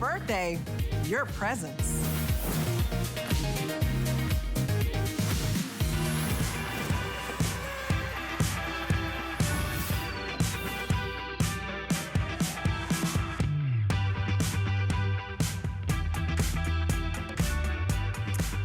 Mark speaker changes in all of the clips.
Speaker 1: birthday, your presents.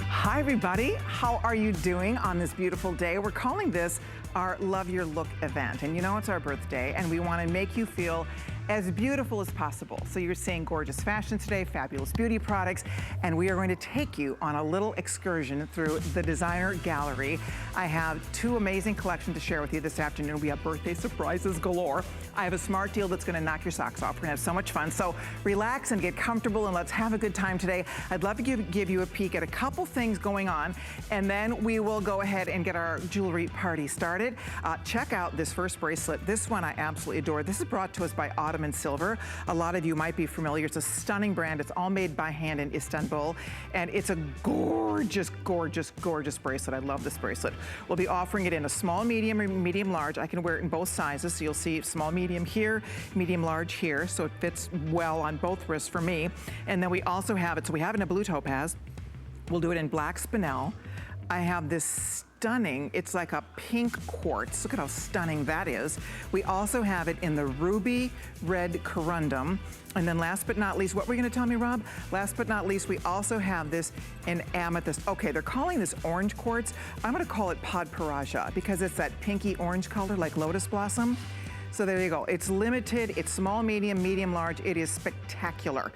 Speaker 2: Hi everybody, how are you doing on this beautiful day? We're calling this our Love Your Look event. And you know it's our birthday and we want to make you feel as beautiful as possible. So you're seeing gorgeous fashion today, fabulous beauty products, and we are going to take you on a little excursion through the designer gallery. I have two amazing collections to share with you this afternoon. We have birthday surprises galore. I have a smart deal that's gonna knock your socks off. We're gonna have so much fun. So relax and get comfortable and let's have a good time today. I'd love to give you a peek at a couple things going on, and then we will go ahead and get our jewelry party started. Check out this first bracelet. This one I absolutely adore. This is brought to us by Ottoman Silver. A lot of you might be familiar. It's a stunning brand. It's all made by hand in Istanbul, and it's a gorgeous, gorgeous, gorgeous bracelet. I love this bracelet. We'll be offering it in a small, medium, or medium large. I can wear it in both sizes, so you'll see small, medium here, medium, large here, so it fits well on both wrists for me. And then we also have it, so we have it in a blue topaz. We'll do it in black spinel. I have this stunning, it's like a pink quartz. Look at how stunning that is. We also have it in the ruby red corundum. And then last but not least, what were you gonna tell me, Rob? Last but not least, we also have this in amethyst. Okay, they're calling this orange quartz. I'm gonna call it Podparaja because it's that pinky orange color like lotus blossom. So there you go. It's limited, it's small, medium, medium, large. It is spectacular.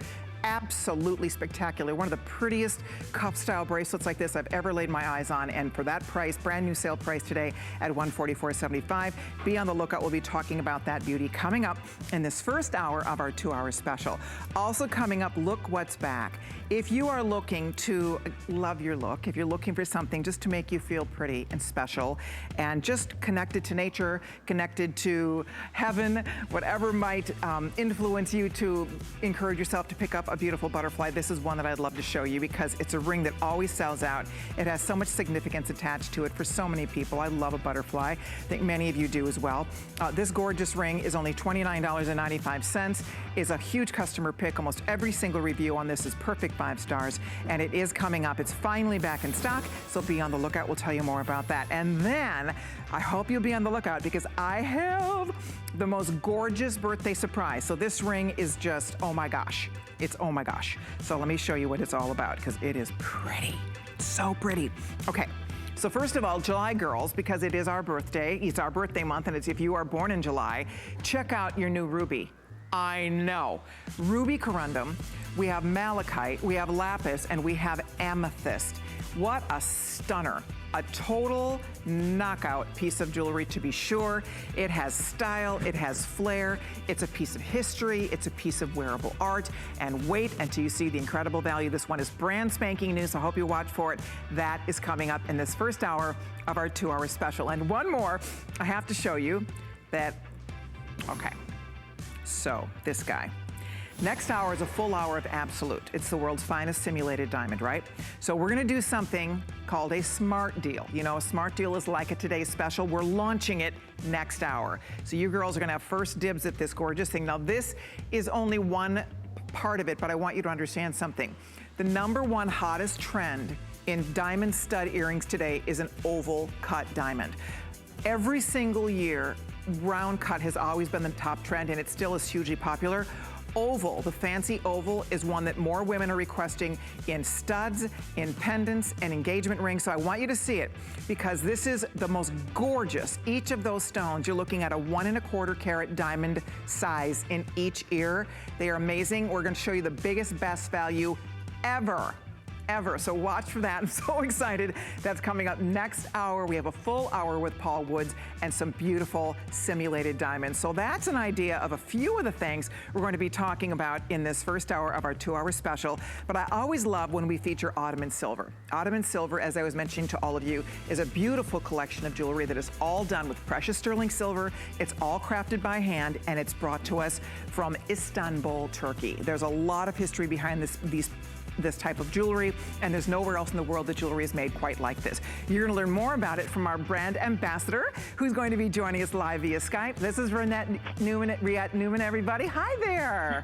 Speaker 2: Absolutely spectacular. One of the prettiest cuff style bracelets like this I've ever laid my eyes on, and for that price, brand new sale price today at $144.75. Be on the lookout. We'll be talking about that beauty coming up in this first hour of our 2-hour special. Also coming up, look what's back. If you are looking to love your look, if you're looking for something just to make you feel pretty and special and just connected to nature, connected to heaven, whatever might influence you to encourage yourself to pick up a beautiful butterfly, this is one that I'd love to show you because it's a ring that always sells out. It has so much significance attached to it for so many people. I love a butterfly. I think many of you do as well. This gorgeous ring is only $29.95. It's a huge customer pick. Almost every single review on this is perfect 5 stars, and it is coming up. It's finally back in stock, so be on the lookout. We'll tell you more about that. And then I hope you'll be on the lookout because I have the most gorgeous birthday surprise. So this ring is just, oh my gosh. It's oh my gosh. So let me show you what it's all about because it is pretty, so pretty. Okay, so first of all, July girls, because it is our birthday, it's our birthday month, and it's if you are born in July, check out your new ruby. I know, ruby corundum, we have malachite, we have lapis, and we have amethyst. What a stunner. A total knockout piece of jewelry to be sure. It has style, it has flair, it's a piece of history, it's a piece of wearable art, and wait until you see the incredible value. This one is brand spanking new, so I hope you watch for it. That is coming up in this first hour of our 2-hour special. And one more, I have to show you that, okay, so this guy. Next hour is a full hour of absolute. It's the world's finest simulated diamond, right? So we're gonna do something called a smart deal. You know, a smart deal is like a today's special. We're launching it next hour. So you girls are gonna have first dibs at this gorgeous thing. Now this is only one part of it, but I want you to understand something. The #1 hottest trend in diamond stud earrings today is an oval cut diamond. Every single year, round cut has always been the top trend, and it still is hugely popular. Oval, the fancy oval, is one that more women are requesting in studs, in pendants, and engagement rings. So I want you to see it because this is the most gorgeous. Each of those stones, you're looking at a 1¼ carat diamond size in each ear. They are amazing. We're gonna show you the biggest, best value ever. So watch for that. I'm so excited. That's coming up next hour. We have a full hour with Paul Woods and some beautiful simulated diamonds. So that's an idea of a few of the things we're going to be talking about in this first hour of our 2-hour special. But I always love when we feature Ottoman Silver. Ottoman Silver, as I was mentioning to all of you, is a beautiful collection of jewelry that is all done with precious sterling silver. It's all crafted by hand, and it's brought to us from Istanbul, Turkey. There's a lot of history behind this type of jewelry, and there's nowhere else in the world that jewelry is made quite like this. You're gonna learn more about it from our brand ambassador, who's going to be joining us live via Skype. This is Rillette Newman, everybody. Hi there.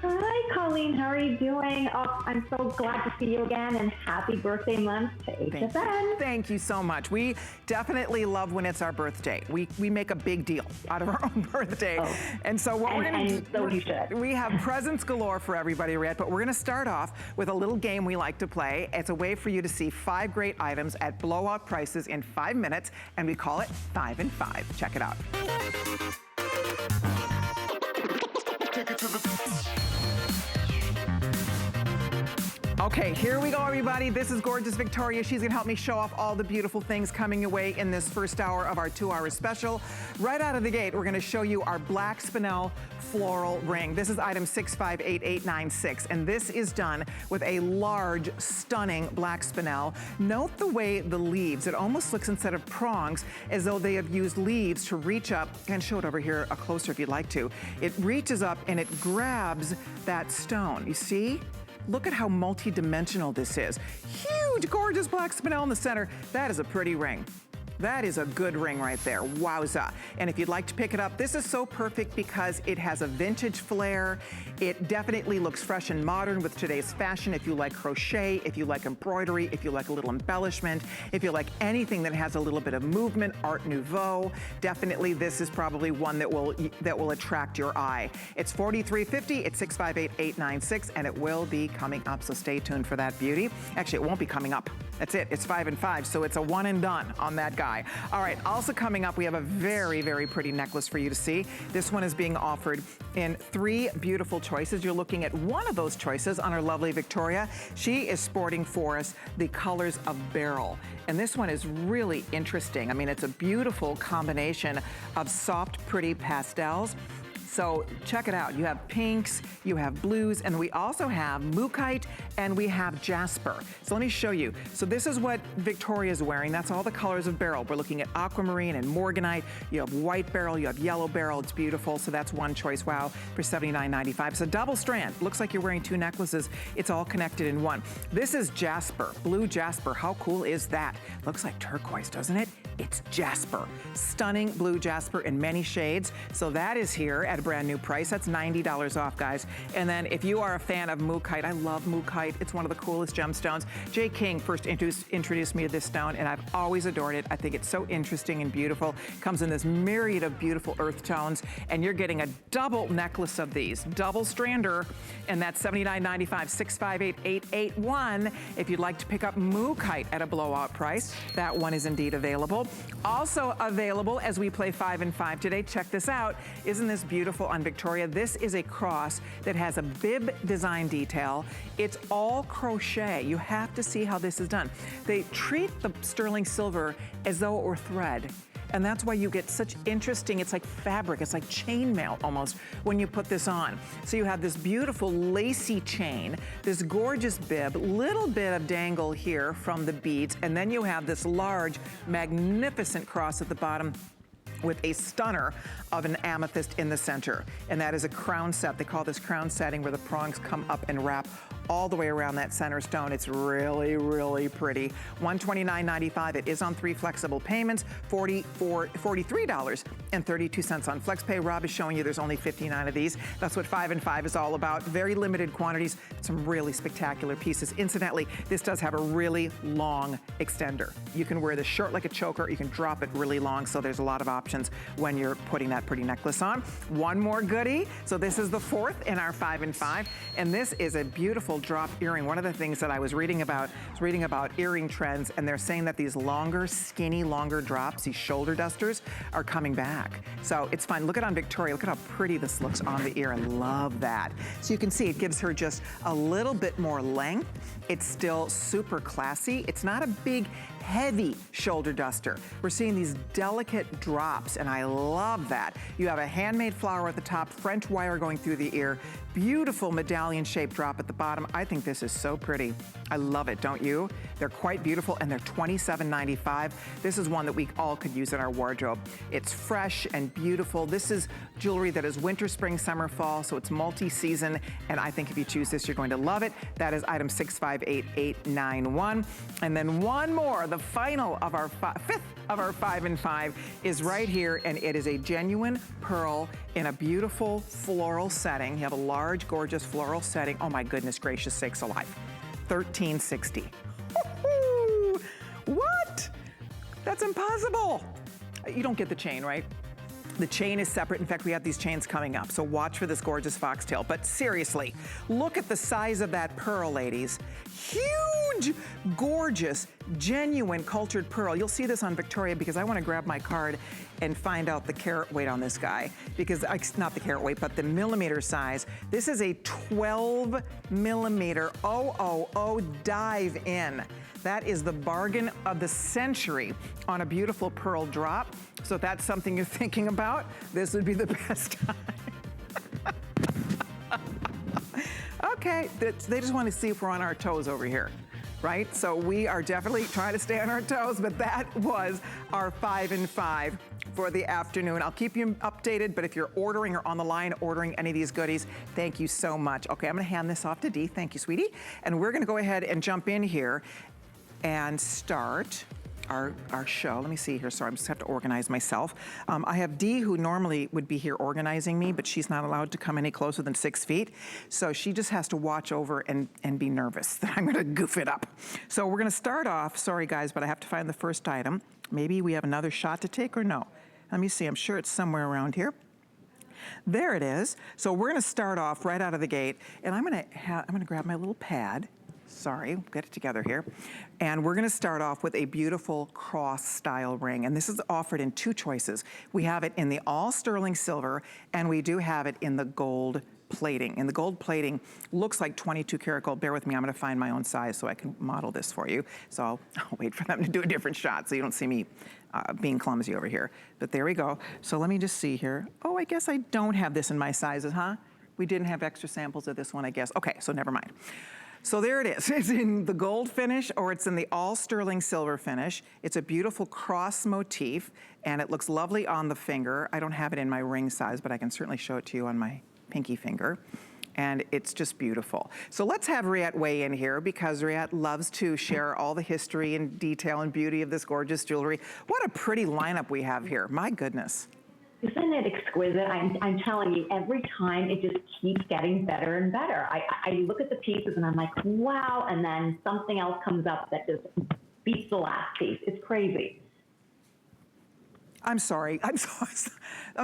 Speaker 3: Hi, Colleen. How are you doing? Oh, I'm so glad to see you again, and happy birthday month to HSN.
Speaker 2: Thank you so much. We definitely love when it's our birthday. We make a big deal out of our own birthday.
Speaker 3: Oh.
Speaker 2: And so what we're going to do,
Speaker 3: so you should.
Speaker 2: We have presents galore for everybody, Rillette, but we're going to start off with a little game we like to play. It's a way for you to see 5 great items at blowout prices in 5 minutes, and we call it 5 and 5. Check it out. Okay, here we go, everybody. This is gorgeous Victoria. She's gonna help me show off all the beautiful things coming your way in this first hour of our 2-hour special. Right out of the gate, we're gonna show you our black Spinel floral ring. This is item 658896, and this is done with a large, stunning black Spinel. Note the way the leaves, it almost looks, instead of prongs, as though they have used leaves to reach up, and show it over here closer if you'd like to. It reaches up and it grabs that stone, you see? Look at how multi-dimensional this is. Huge, gorgeous black Spinel in the center. That is a pretty ring. That is a good ring right there, wowza. And if you'd like to pick it up, this is so perfect because it has a vintage flair. It definitely looks fresh and modern with today's fashion. If you like crochet, if you like embroidery, if you like a little embellishment, if you like anything that has a little bit of movement, Art Nouveau, definitely this is probably one that will attract your eye. It's $43.50, it's $658,896, and it will be coming up, so stay tuned for that beauty. Actually, it won't be coming up. That's it, it's 5 and 5, so it's a one and done on that guy. All right, also coming up, we have a very, very pretty necklace for you to see. This one is being offered in 3 beautiful choices. You're looking at one of those choices on our lovely Victoria. She is sporting for us the colors of beryl. And this one is really interesting. I mean, it's a beautiful combination of soft, pretty pastels. So check it out. You have pinks, you have blues, and we also have mookaite, and we have jasper. So let me show you. So this is what Victoria's wearing. That's all the colors of beryl. We're looking at aquamarine and morganite. You have white beryl, you have yellow beryl. It's beautiful. So that's one choice. Wow, for $79.95. It's a double strand. Looks like you're wearing 2 necklaces. It's all connected in one. This is jasper, blue jasper. How cool is that? Looks like turquoise, doesn't it? It's jasper. Stunning blue jasper in many shades. So that is here at a brand new price. That's $90 off, guys. And then if you are a fan of mookaite, I love mookaite. It's one of the coolest gemstones. Jay King first introduced me to this stone, and I've always adored it. I think it's so interesting and beautiful. Comes in this myriad of beautiful earth tones, and you're getting a double necklace of these, double strander, and that's $79.95, $658,881. If you'd like to pick up mookaite at a blowout price, that one is indeed available. Also available as we play 5 and 5 today, check this out. Isn't this beautiful on Victoria? This is a cross that has a bib design detail. It's all crochet. You have to see how this is done. They treat the sterling silver as though it were thread. And that's why you get such interesting, it's like fabric, it's like chainmail almost when you put this on. So you have this beautiful lacy chain, this gorgeous bib, little bit of dangle here from the beads, and then you have this large, magnificent cross at the bottom with a stunner of an amethyst in the center. And that is a crown set. They call this crown setting, where the prongs come up and wrap all the way around that center stone. It's really, really pretty. $129.95. It is on 3 flexible payments, $43.32 on FlexPay. Rob is showing you there's only 59 of these. That's what 5 and 5 is all about. Very limited quantities, some really spectacular pieces. Incidentally, this does have a really long extender. You can wear this short like a choker, you can drop it really long, so there's a lot of options when you're putting that pretty necklace on. One more goodie. So this is the 4th in our 5 and 5, and this is a beautiful drop earring. One of the things that I was reading about earring trends, and they're saying that these longer, skinny, longer drops, these shoulder dusters, are coming back. So it's fun. Look at on Victoria. Look at how pretty this looks on the ear. I love that. So you can see it gives her just a little bit more length. It's still super classy. It's not a big, heavy shoulder duster. We're seeing these delicate drops, and I love that. You have a handmade flower at the top, French wire going through the ear, beautiful medallion-shaped drop at the bottom. I think this is so pretty. I love it, don't you? They're quite beautiful, and they're $27.95. This is one that we all could use in our wardrobe. It's fresh and beautiful. This is jewelry that is winter, spring, summer, fall, so it's multi-season, and I think if you choose this, you're going to love it. That is item 658891. And then one more, the final of our 5th of our 5 and 5 is right here, and it is a genuine pearl in a beautiful floral setting. You have a large large, gorgeous floral setting. Oh my goodness gracious sakes alive. $13.60. What? That's impossible. You don't get the chain, right? The chain is separate. In fact, we have these chains coming up, so watch for this gorgeous foxtail. But seriously, look at the size of that pearl, ladies. Huge, gorgeous, genuine cultured pearl. You'll see this on Victoria because I want to grab my card and find out the carat weight on this guy. Because, not the carat weight, but the millimeter size. This is a 12 millimeter 000 dive in. That is the bargain of the century on a beautiful pearl drop. So if that's something you're thinking about, this would be the best time. Okay, they just want to see if we're on our toes over here, right? So we are definitely trying to stay on our toes, but that was our 5 and 5 for the afternoon. I'll keep you updated, but if you're ordering or on the line ordering any of these goodies, thank you so much. Okay, I'm gonna hand this off to Dee. Thank you, sweetie. And we're gonna go ahead and jump in here and start our show. Let me see here, sorry, I just have to organize myself. I have Dee, who normally would be here organizing me, but she's not allowed to come any closer than 6 feet. So she just has to watch over and be nervous that I'm gonna goof it up. So we're gonna start off, sorry guys, but I have to find the first item. Maybe we have another shot to take or no? Let me see, I'm sure it's somewhere around here. There it is. So we're gonna start off right out of the gate, and I'm gonna grab my little pad. Sorry, get it together here. And we're gonna start off with a beautiful cross style ring. And this is offered in 2 choices. We have it in the all sterling silver, and we do have it in the gold plating. And the gold plating looks like 22 karat gold. Bear with me, I'm gonna find my own size so I can model this for you. So I'll wait for them to do a different shot so you don't see me being clumsy over here. But there we go. So let me just see here. Oh, I guess I don't have this in my sizes, huh? We didn't have extra samples of this one, I guess. Okay, so never mind. So there it is. It's in the gold finish or it's in the all sterling silver finish. It's a beautiful cross motif and it looks lovely on the finger. I don't have it in my ring size, but I can certainly show it to you on my pinky finger. And it's just beautiful. So let's have Rillette weigh in here because Rillette loves to share all the history and detail and beauty of this gorgeous jewelry. What a pretty lineup we have here. My goodness.
Speaker 3: Isn't it exquisite? I'm telling you, every time it just keeps getting better and better. I look at the pieces and I'm like, wow, and then something else comes up that just beats the last piece. It's crazy.
Speaker 2: I'm sorry. I'm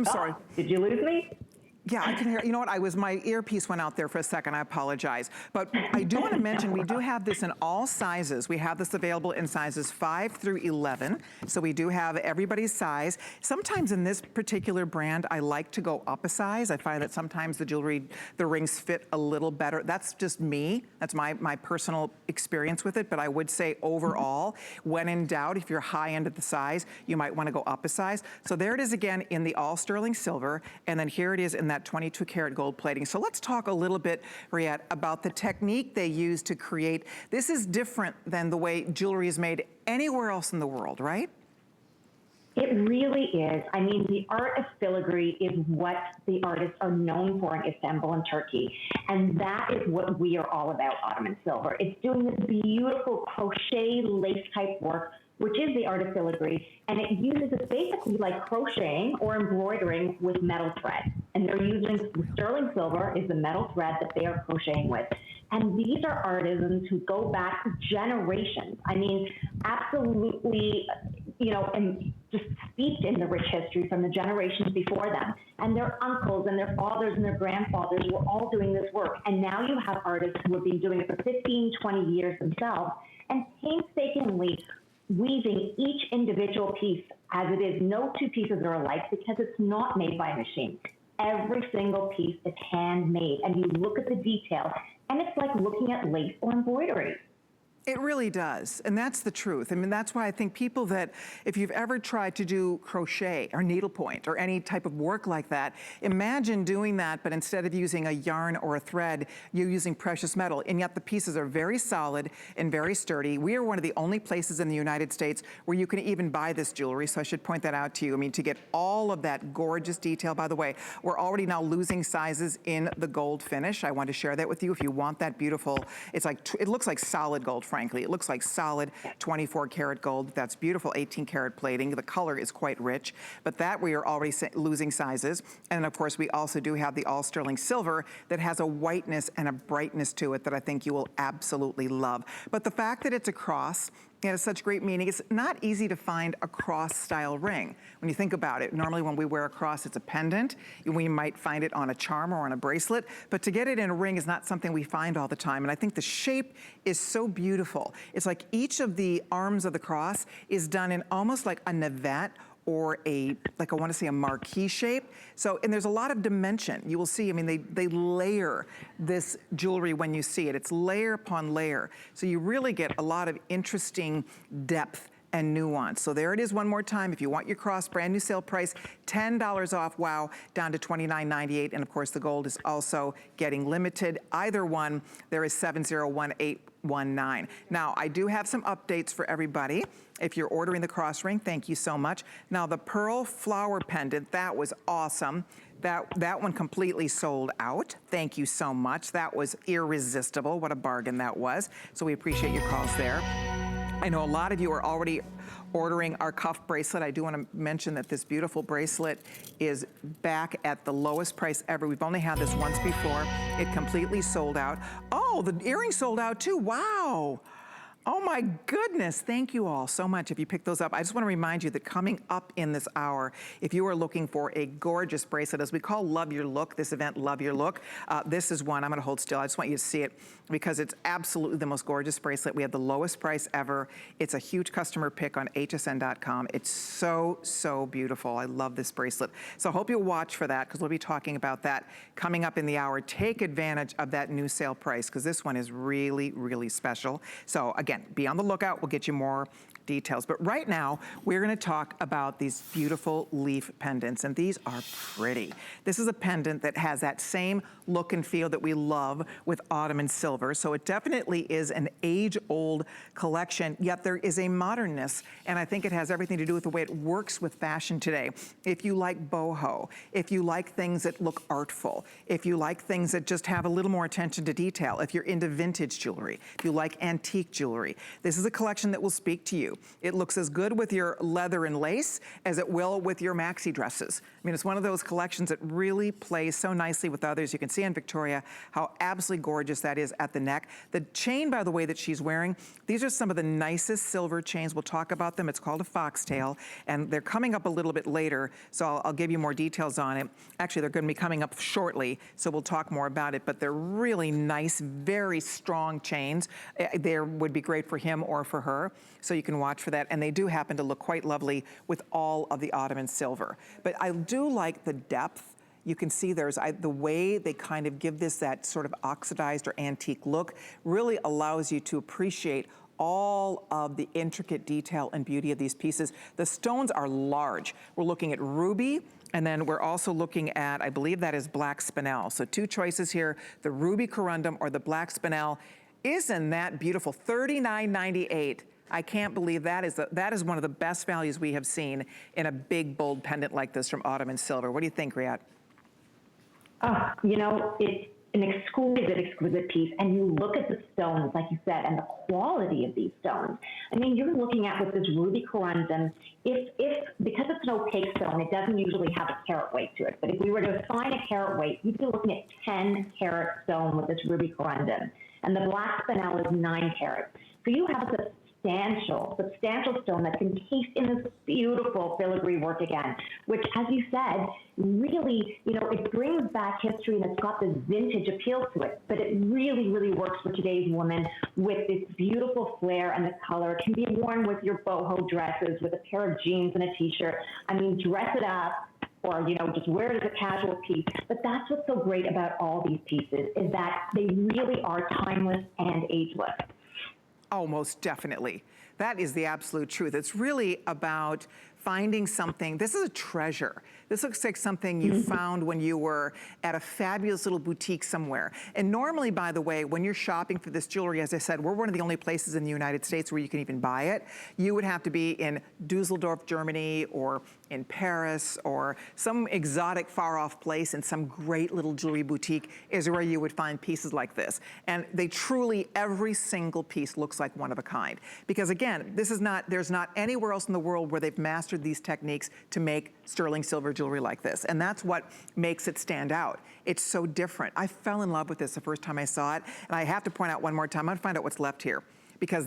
Speaker 2: sorry.
Speaker 3: Did you lose me?
Speaker 2: Yeah, I can hear, you know what, my earpiece went out there for a second, I apologize. But I do want to mention, we do have this in all sizes. We have this available in sizes 5 through 11. So we do have everybody's size. Sometimes in this particular brand, I like to go up a size. I find that sometimes the jewelry, the rings fit a little better. That's just me. That's my personal experience with it. But I would say overall, when in doubt, if you're high end at the size, you might want to go up a size. So there it is again in the all sterling silver. And then here it is in that 22 karat gold plating. So let's talk a little bit, Rillette, about the technique they use to create. This is different than the way jewelry is made anywhere else in the world, right?
Speaker 3: It really is. I mean, the art of filigree is what the artists are known for in Istanbul and Turkey. And that is what we are all about, Ottoman Silver. It's doing this beautiful crochet lace type work, which is the art of filigree, and it uses it basically like crocheting or embroidering with metal thread. And they're using sterling silver is the metal thread that they are crocheting with. And these are artisans who go back generations. I mean, absolutely, you know, and just steeped in the rich history from the generations before them. And their uncles and their fathers and their grandfathers were all doing this work. And now you have artists who have been doing it for 15, 20 years themselves and painstakingly weaving each individual piece as it is. No 2 pieces are alike because it's not made by a machine. Every single piece is handmade, and you look at the detail, and it's like looking at lace or embroidery.
Speaker 2: It really does, and that's the truth. I mean, that's why I think people that, if you've ever tried to do crochet or needlepoint or any type of work like that, imagine doing that, but instead of using a yarn or a thread, you're using precious metal, and yet the pieces are very solid and very sturdy. We are one of the only places in the United States where you can even buy this jewelry, so I should point that out to you. I mean, to get all of that gorgeous detail, by the way, we're already now losing sizes in the gold finish. I want to share that with you if you want that beautiful, it's like, it looks like solid gold, frankly. frankly. It looks like solid 24 karat gold. That's beautiful 18 karat plating. The color is quite rich, but that we are already losing sizes. And of course, we also do have the all sterling silver that has a whiteness and a brightness to it that I think you will absolutely love. But the fact that it's a cross, it has such great meaning. It's not easy to find a cross style ring. When you think about it, normally when we wear a cross, it's a pendant. We might find it on a charm or on a bracelet, but to get it in a ring is not something we find all the time. And I think the shape is so beautiful. It's like each of the arms of the cross is done in almost like a navette or a, like I wanna say a marquee shape. So, and there's a lot of dimension. You will see, I mean, they layer this jewelry when you see it. It's layer upon layer. So you really get a lot of interesting depth and nuance. So there it is one more time. If you want your cross, brand new sale price, $10 off, wow, down to $29.98. And of course the gold is also getting limited. Either one, there is 701819. Now, I do have some updates for everybody. If you're ordering the cross ring, thank you so much. Now, the pearl flower pendant, that was awesome. That one completely sold out. Thank you so much. That was irresistible. What a bargain that was. So we appreciate your calls there. I know a lot of you are already ordering our cuff bracelet. I do want to mention that this beautiful bracelet is back at the lowest price ever. We've only had this once before. It completely sold out. Oh, the earrings sold out too. Wow. Oh my goodness, thank you all so much if you picked those up. I just want to remind you that coming up in this hour, if you are looking for a gorgeous bracelet, as we call Love Your Look, this event, Love Your Look, this is one. I'm going to hold still. I just want you to see it because it's absolutely the most gorgeous bracelet. We have the lowest price ever. It's a huge customer pick on hsn.com. It's so, so beautiful. I love this bracelet. So I hope you'll watch for that because we'll be talking about that coming up in the hour. Take advantage of that new sale price because this one is really, really special. So again, be on the lookout. We'll get you more details. But right now, we're gonna talk about these beautiful leaf pendants, and these are pretty. This is a pendant that has that same look and feel that we love with Ottoman Silver. So it definitely is an age-old collection, yet there is a modernness, and I think it has everything to do with the way it works with fashion today. If you like boho, if you like things that look artful, if you like things that just have a little more attention to detail, if you're into vintage jewelry, if you like antique jewelry, this is a collection that will speak to you. It looks as good with your leather and lace as it will with your maxi dresses. I mean, it's one of those collections that really plays so nicely with others. You can see on Victoria how absolutely gorgeous that is at the neck. The chain, by the way, that she's wearing, these are some of the nicest silver chains. We'll talk about them. It's called a foxtail, and they're coming up a little bit later, so I'll give you more details on it. Actually, they're gonna be coming up shortly, so we'll talk more about it, but they're really nice, very strong chains. They would be great for him or for her, so you can watch for that, and they do happen to look quite lovely with all of the Ottoman silver. But I do like the depth. You can see there's the way they kind of give this that sort of oxidized or antique look really allows you to appreciate all of the intricate detail and beauty of these pieces. The stones are large. We're looking at ruby, and then we're also looking at, I believe that is black spinel. So two choices here, the ruby corundum or the black spinel. Isn't that beautiful? $39.98. I can't believe that is one of the best values we have seen in a big, bold pendant like this from Ottoman Silver. What do you think, Rillette?
Speaker 3: Oh, you know, it's an exquisite piece. And you look at the stones, like you said, and the quality of these stones. I mean, you're looking at with this ruby corundum, because it's an opaque stone, it doesn't usually have a carat weight to it. But if we were to assign a carat weight, you'd be looking at 10 carat stone with this ruby corundum. And the black spinel is 9 carats. So you have a substantial stone that's encased in this beautiful filigree work again, which, as you said, really, you know, it brings back history and it's got this vintage appeal to it, but it really, really works for today's woman with this beautiful flare and the color. It can be worn with your boho dresses, with a pair of jeans and a t-shirt. I mean, dress it up, or, you know, just wear it as a casual piece. But that's what's so great about all these pieces, is that they really are timeless and ageless.
Speaker 2: Oh, most definitely. That is the absolute truth. It's really about finding something. This is a treasure. This looks like something you found when you were at a fabulous little boutique somewhere. And normally, by the way, when you're shopping for this jewelry, as I said, we're one of the only places in the United States where you can even buy it. You would have to be in Dusseldorf, Germany, or in Paris, or some exotic far-off place, and some great little jewelry boutique is where you would find pieces like this. And they truly, every single piece looks like one of a kind. Because again, there's not anywhere else in the world where they've mastered these techniques to make sterling silver jewelry like this. And that's what makes it stand out. It's so different. I fell in love with this the first time I saw it. And I have to point out one more time, I'm gonna find out what's left here. Because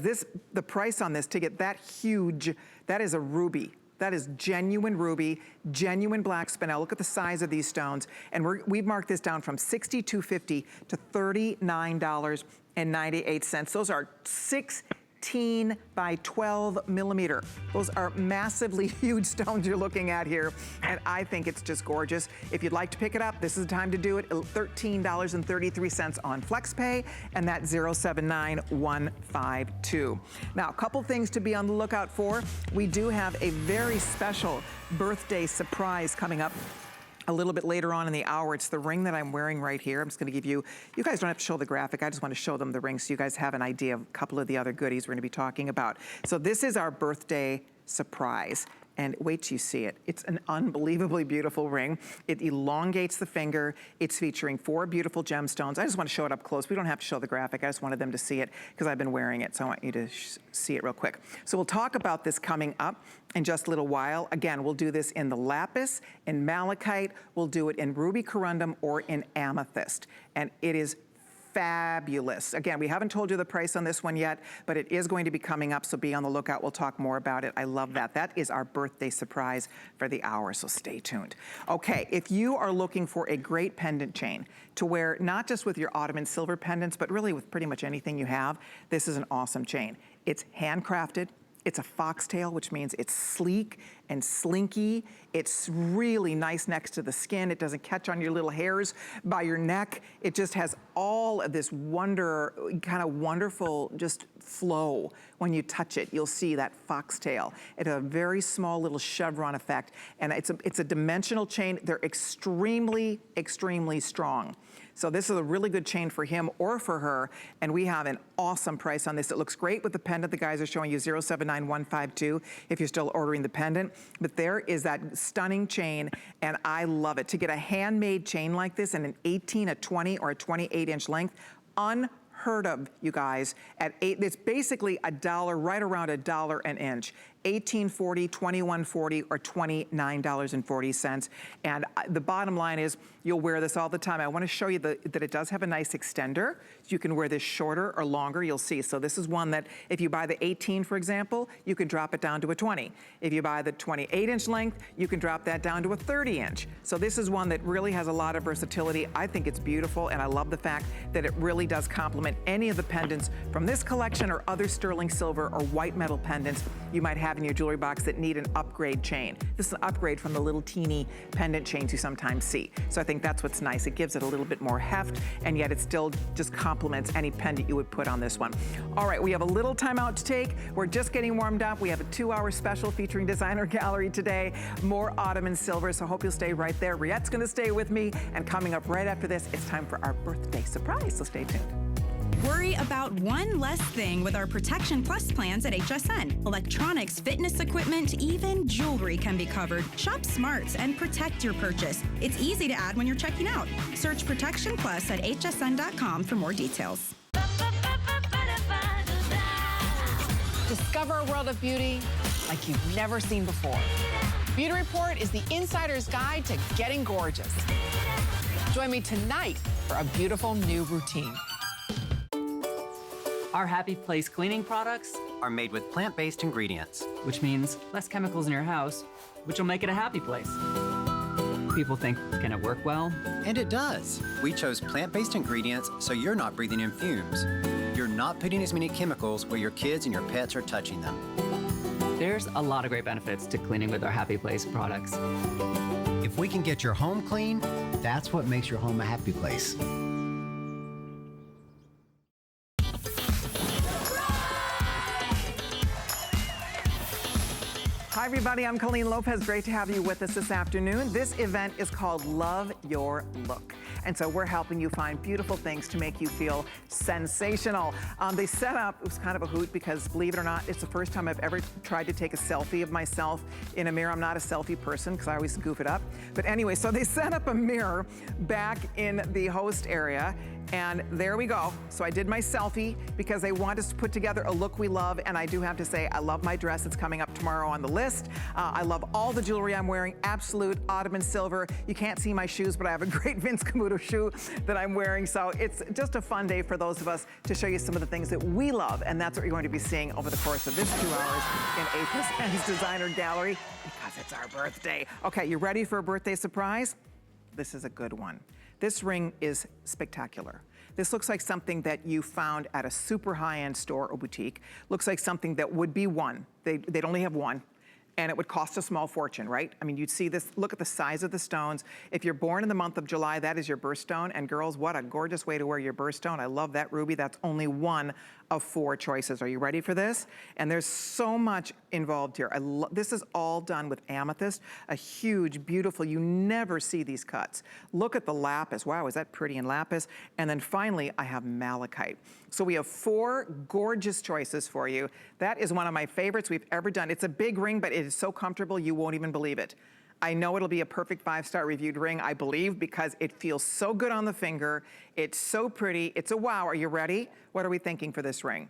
Speaker 2: the price on this, to get that huge, that is a ruby. That is genuine ruby, genuine black spinel. Look at the size of these stones. And we've marked this down from $62.50 to $39.98. Those are 16 by 12 millimeter. Those are massively huge stones you're looking at here. And I think it's just gorgeous. If you'd like to pick it up, this is the time to do it. $13.33 on FlexPay, and that's 079152. Now, a couple things to be on the lookout for. We do have a very special birthday surprise coming up a little bit later on in the hour. It's the ring that I'm wearing right here. I'm just gonna give you guys don't have to show the graphic. I just wanna show them the ring so you guys have an idea of a couple of the other goodies we're gonna be talking about. So this is our birthday surprise. And wait till you see it. It's an unbelievably beautiful ring. It elongates the finger. It's featuring 4 beautiful gemstones. I just want to show it up close. We don't have to show the graphic. I just wanted them to see it because I've been wearing it. So I want you to see it real quick. So we'll talk about this coming up in just a little while. Again, we'll do this in the lapis, in malachite. We'll do it in ruby corundum or in amethyst. And it is fabulous. Again, we haven't told you the price on this one yet, but it is going to be coming up, so be on the lookout. We'll talk more about it. I love that. That is our birthday surprise for the hour, so stay tuned. Okay, if you are looking for a great pendant chain to wear, not just with your Ottoman silver pendants, but really with pretty much anything you have, this is an awesome chain. It's handcrafted. It's a foxtail, which means it's sleek and slinky. It's really nice next to the skin. It doesn't catch on your little hairs by your neck. It just has all of this kind of wonderful just flow. When you touch it, you'll see that foxtail. It has a very small little chevron effect, and it's a dimensional chain. They're extremely, extremely strong. So this is a really good chain for him or for her, and we have an awesome price on this. It looks great with the pendant. The guys are showing you 079152 if you're still ordering the pendant. But there is that stunning chain, and I love it. To get a handmade chain like this in an 18, a 20, or a 28-inch length, unheard of, you guys. It's basically $1, right around $1 an inch. $18.40, $21.40, or $29.40. And the bottom line is, you'll wear this all the time. I want to show you that it does have a nice extender. You can wear this shorter or longer, you'll see. So this is one that if you buy the 18, for example, you can drop it down to a 20. If you buy the 28-inch length, you can drop that down to a 30-inch. So this is one that really has a lot of versatility. I think it's beautiful, and I love the fact that it really does complement any of the pendants from this collection or other sterling silver or white metal pendants you might have in your jewelry box that need an upgrade chain. This is an upgrade from the little teeny pendant chains you sometimes see. So I think that's what's nice. It gives it a little bit more heft, and yet it still just complements any pendant you would put on this one. All right, we have a little time out to take. We're just getting warmed up. We have a 2-hour special featuring Designer Gallery today. More Ottoman silver, so hope you'll stay right there. Riette's gonna stay with me, and coming up right after this, it's time for our birthday surprise, so stay tuned.
Speaker 4: Worry about one less thing with our Protection Plus plans at HSN. Electronics, fitness equipment, even jewelry can be covered. Shop smart and protect your purchase. It's easy to add when you're checking out. Search Protection Plus at hsn.com for more details.
Speaker 5: Discover a world of beauty like you've never seen before. Beauty Report is the insider's guide to getting gorgeous. Join me tonight for a beautiful new routine.
Speaker 6: Our Happy Place cleaning products
Speaker 7: are made with plant-based ingredients.
Speaker 6: which means less chemicals in your house, which will make it a happy place. People think, can it work well?
Speaker 7: And it does. We chose plant-based ingredients so you're not breathing in fumes. You're not putting as many chemicals where your kids and your pets are touching them.
Speaker 6: There's a lot of great benefits to cleaning with our Happy Place products.
Speaker 8: If we can get your home clean, that's what makes your home a happy place.
Speaker 2: Hi everybody, I'm Colleen Lopez. Great to have you with us this afternoon. This event is called Love Your Look. And so we're helping you find beautiful things to make you feel sensational. They set up, it was kind of a hoot because believe it or not, it's the first time I've ever tried to take a selfie of myself in a mirror. I'm not a selfie person because I always goof it up. But anyway, so they set up a mirror back in the host area. And there we go. So I did my selfie because they want us to put together a look we love. And I do have to say, I love my dress. It's coming up tomorrow on the list. I love all the jewelry I'm wearing. Absolute Ottoman Silver. You can't see my shoes, but I have a great Vince Camuto shoe that I'm wearing. So it's just a fun day for those of us to show you some of the things that we love. And that's what you're going to be seeing over the course of this 2 hours in HSN's Designer Gallery because it's our birthday. Okay, you ready for a birthday surprise? This is a good one. This ring is spectacular. This looks like something that you found at a super high-end store or boutique. Looks like something that would be one. They'd only have one. And it would cost a small fortune, right? I mean, you'd see this, look at the size of the stones. If you're born in the month of July, that is your birthstone. And girls, what a gorgeous way to wear your birthstone. I love that ruby. That's only one of 4 choices. Are you ready for this? And there's so much involved here. This is all done with amethyst, a huge, beautiful, you never see these cuts. Look at the lapis. Wow, is that pretty in lapis? And then finally, I have malachite. So we have 4 gorgeous choices for you. That is one of my favorites we've ever done. It's a big ring, but it is so comfortable, you won't even believe it. I know it'll be a perfect 5-star reviewed ring, I believe, because it feels so good on the finger. It's so pretty. It's a wow. Are you ready? What are we thinking for this ring?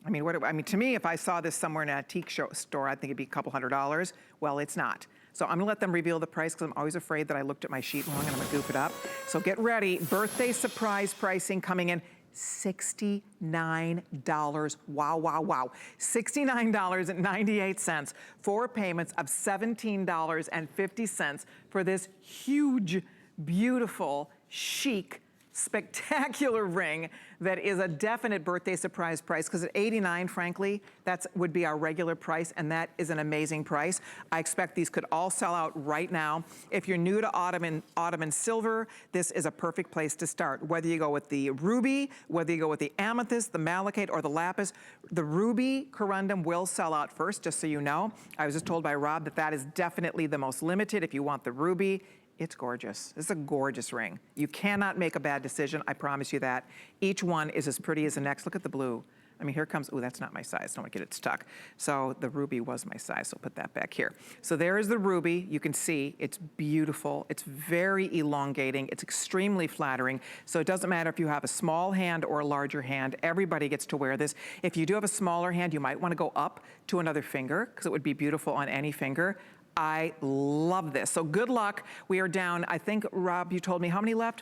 Speaker 2: I mean, to me, if I saw this somewhere in an antique store, I'd think it'd be a couple $100s. Well, it's not. So I'm gonna let them reveal the price because I'm always afraid that I looked at my sheet wrong and I'm gonna goof it up. So get ready. Birthday surprise pricing coming in. $69. Wow, wow, wow. $69.98. 4 payments of $17.50 for this huge, beautiful, chic, spectacular ring that is a definite birthday surprise price because at $89, frankly, that would be our regular price, and that is an amazing price. I expect these could all sell out right now. If you're new to Ottoman Silver, this is a perfect place to start. Whether you go with the ruby, whether you go with the amethyst, the malachite, or the lapis, the ruby corundum will sell out first, just so you know. I was just told by Rob that that is definitely the most limited if you want the ruby. It's gorgeous. This is a gorgeous ring. You cannot make a bad decision, I promise you that. Each one is as pretty as the next. Look at the blue. I mean, here comes, oh, that's not my size. Don't want to get it stuck. So the ruby was my size, so I'll put that back here. So there is the ruby. You can see it's beautiful. It's very elongating. It's extremely flattering. So it doesn't matter if you have a small hand or a larger hand. Everybody gets to wear this. If you do have a smaller hand, you might want to go up to another finger because it would be beautiful on any finger. I love this. So good luck. We are down, I think, Rob, you told me how many left?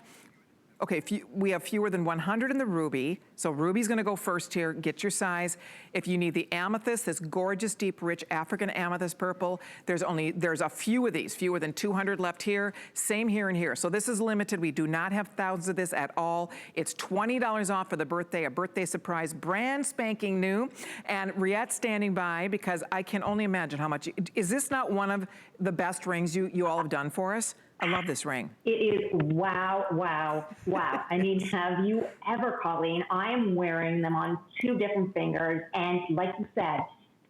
Speaker 2: Okay, we have fewer than 100 in the ruby. So ruby's gonna go first here, get your size. If you need the amethyst, this gorgeous, deep, rich African amethyst purple, there's a few of these, fewer than 200 left here. Same here and here. So this is limited. We do not have thousands of this at all. It's $20 off for the birthday, a birthday surprise, brand spanking new. And Rillette's standing by because I can only imagine how much, is this not one of the best rings you all have done for us? I love this ring.
Speaker 3: It is wow, wow, wow. I mean, have you ever, Colleen? I am wearing them on 2 different fingers, and like you said,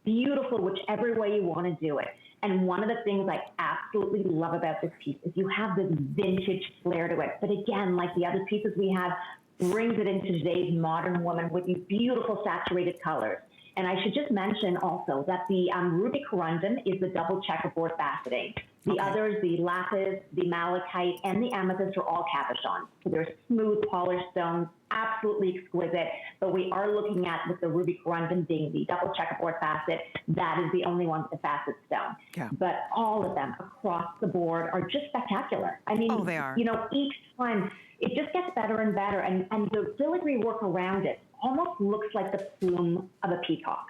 Speaker 3: beautiful whichever way you want to do it. And one of the things I absolutely love about this piece is you have this vintage flair to it. But again, like the other pieces we have, brings it into today's modern woman with these beautiful saturated colors. And I should just mention also that the ruby corundum is the double checkerboard faceting. The others, the lapis, the malachite, and the amethyst are all cabochons. So they're smooth, polished stones, absolutely exquisite. But we are looking at, with the ruby corundum being the double checkerboard facet, that is the only one with the facet stone.
Speaker 2: Yeah.
Speaker 3: But all of them across the board are just spectacular. I mean,
Speaker 2: they are.
Speaker 3: You know, each time it just gets better and better. And the filigree work around it almost looks like the plume of a peacock.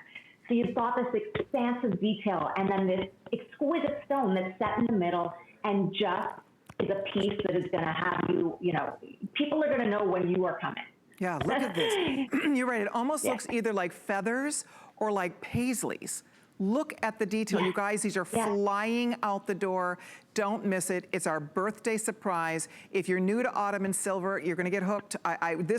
Speaker 3: So you've got this expansive detail and then this exquisite stone that's set in the middle and just is a piece that is going to have you, you know, people are going to know when you are coming.
Speaker 2: Yeah, look at this. You're right. It almost looks either like feathers or like paisleys. Look at the detail. You guys, these are flying out the door. Don't miss it. It's our birthday surprise. If you're new to Ottoman Silver, you're gonna get hooked.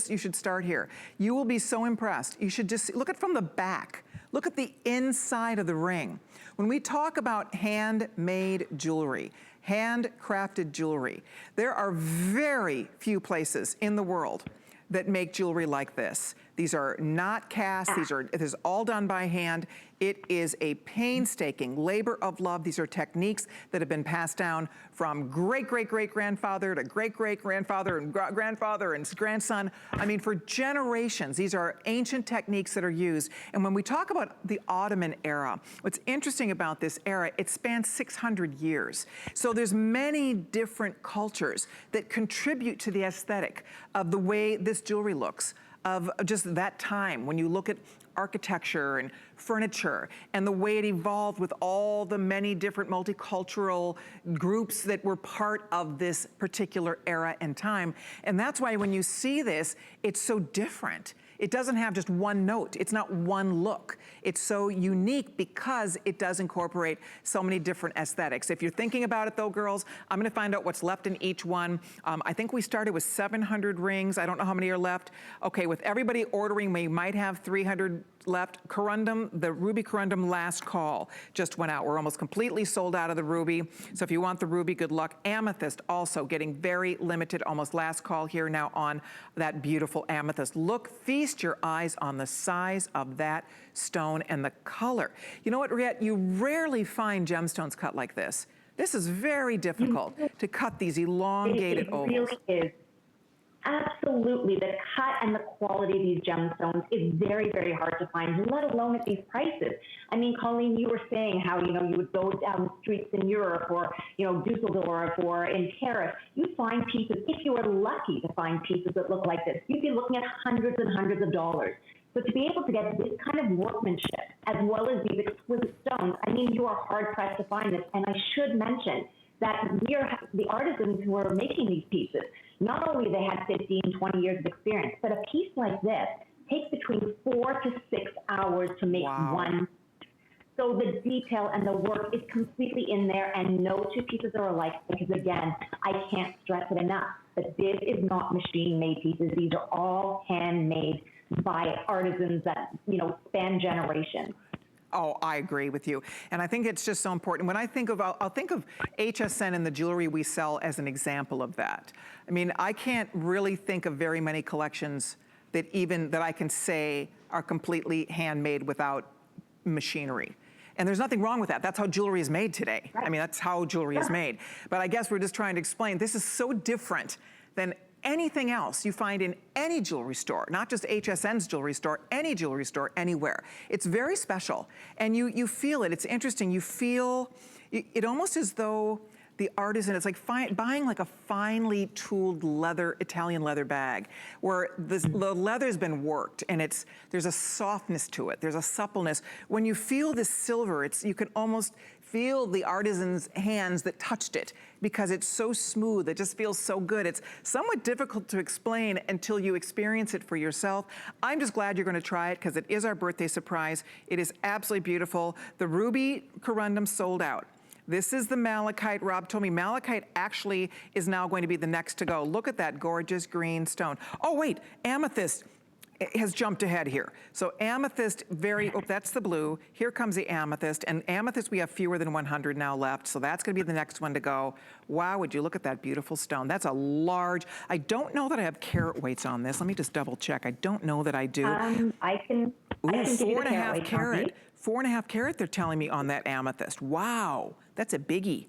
Speaker 2: You should start here. You will be so impressed. You should just look at from the back. Look at the inside of the ring. When we talk about handmade jewelry, handcrafted jewelry, there are very few places in the world that make jewelry like this. These are not cast, it is all done by hand. It is a painstaking labor of love. These are techniques that have been passed down from great-great-great-grandfather to great-great-grandfather and grandfather and grandson. I mean, for generations, these are ancient techniques that are used. And when we talk about the Ottoman era, what's interesting about this era, it spans 600 years. So there's many different cultures that contribute to the aesthetic of the way this jewelry looks, of just that time. When you look at architecture and furniture and the way it evolved with all the many different multicultural groups that were part of this particular era and time. And that's why when you see this, it's so different. It doesn't have just one note. It's not one look. It's so unique because it does incorporate so many different aesthetics. If you're thinking about it though, girls, I'm gonna find out what's left in each one. I think we started with 700 rings. I don't know how many are left. Okay, with everybody ordering, we might have 300 left. Corundum, the ruby corundum last call just went out. We're almost completely sold out of the ruby. So if you want the ruby, good luck. Amethyst also getting very limited, almost last call here now on that beautiful amethyst. Look, feast your eyes on the size of that stone and the color. You know what, Rillette? You rarely find gemstones cut like this. This is very difficult to cut these elongated ovals.
Speaker 3: It really is. Absolutely. The cut and the quality of these gemstones is very, very hard to find, let alone at these prices. I mean, Colleen, you were saying how, you would go down the streets in Europe or, Dusseldorf or in Paris. You'd find pieces, if you were lucky to find pieces that look like this, you'd be looking at hundreds and hundreds of dollars. So to be able to get this kind of workmanship, as well as these exquisite stones, I mean, you are hard-pressed to find this. And I should mention that the artisans who are making these pieces, not only they had 15, 20 years of experience, but a piece like this takes between 4 to 6 hours to make one. So the detail and the work is completely in there, and no two pieces are alike, because again, I can't stress it enough, that this is not machine-made pieces. These are all handmade by artisans that, span generations.
Speaker 2: Oh, I agree with you. And I think it's just so important. When I think of, I'll think of HSN and the jewelry we sell as an example of that. I mean, I can't really think of very many collections that I can say are completely handmade without machinery. And there's nothing wrong with that. That's how jewelry is made today. Right. I mean, that's how jewelry is made. But I guess we're just trying to explain, this is so different than anything else you find in any jewelry store, not just HSN's jewelry store, any jewelry store, anywhere. It's very special, and you feel it. It's interesting. You feel it almost as though the artisan, it's like buying like a finely tooled Italian leather bag, where the leather's been worked, and there's a softness to it. There's a suppleness. When you feel this silver, you can almost feel the artisan's hands that touched it, because it's so smooth, it just feels so good. It's somewhat difficult to explain until you experience it for yourself. I'm just glad you're gonna try it, because it is our birthday surprise. It is absolutely beautiful. The ruby corundum sold out. This is the malachite. Rob told me malachite actually is now going to be the next to go. Look at that gorgeous green stone. Oh wait, amethyst has jumped ahead here. So amethyst, that's the blue. Here comes the amethyst, and amethyst we have fewer than 100 now left, so that's gonna be the next one to go. Wow, would you look at that beautiful stone. That's a large, I don't know that I have carat weights on this. Let me just double check. I don't know that I do.
Speaker 3: I can
Speaker 2: Ooh,
Speaker 3: give you the
Speaker 2: 4.5 carat. 4.5 carat they're telling me on that amethyst. Wow, that's a biggie.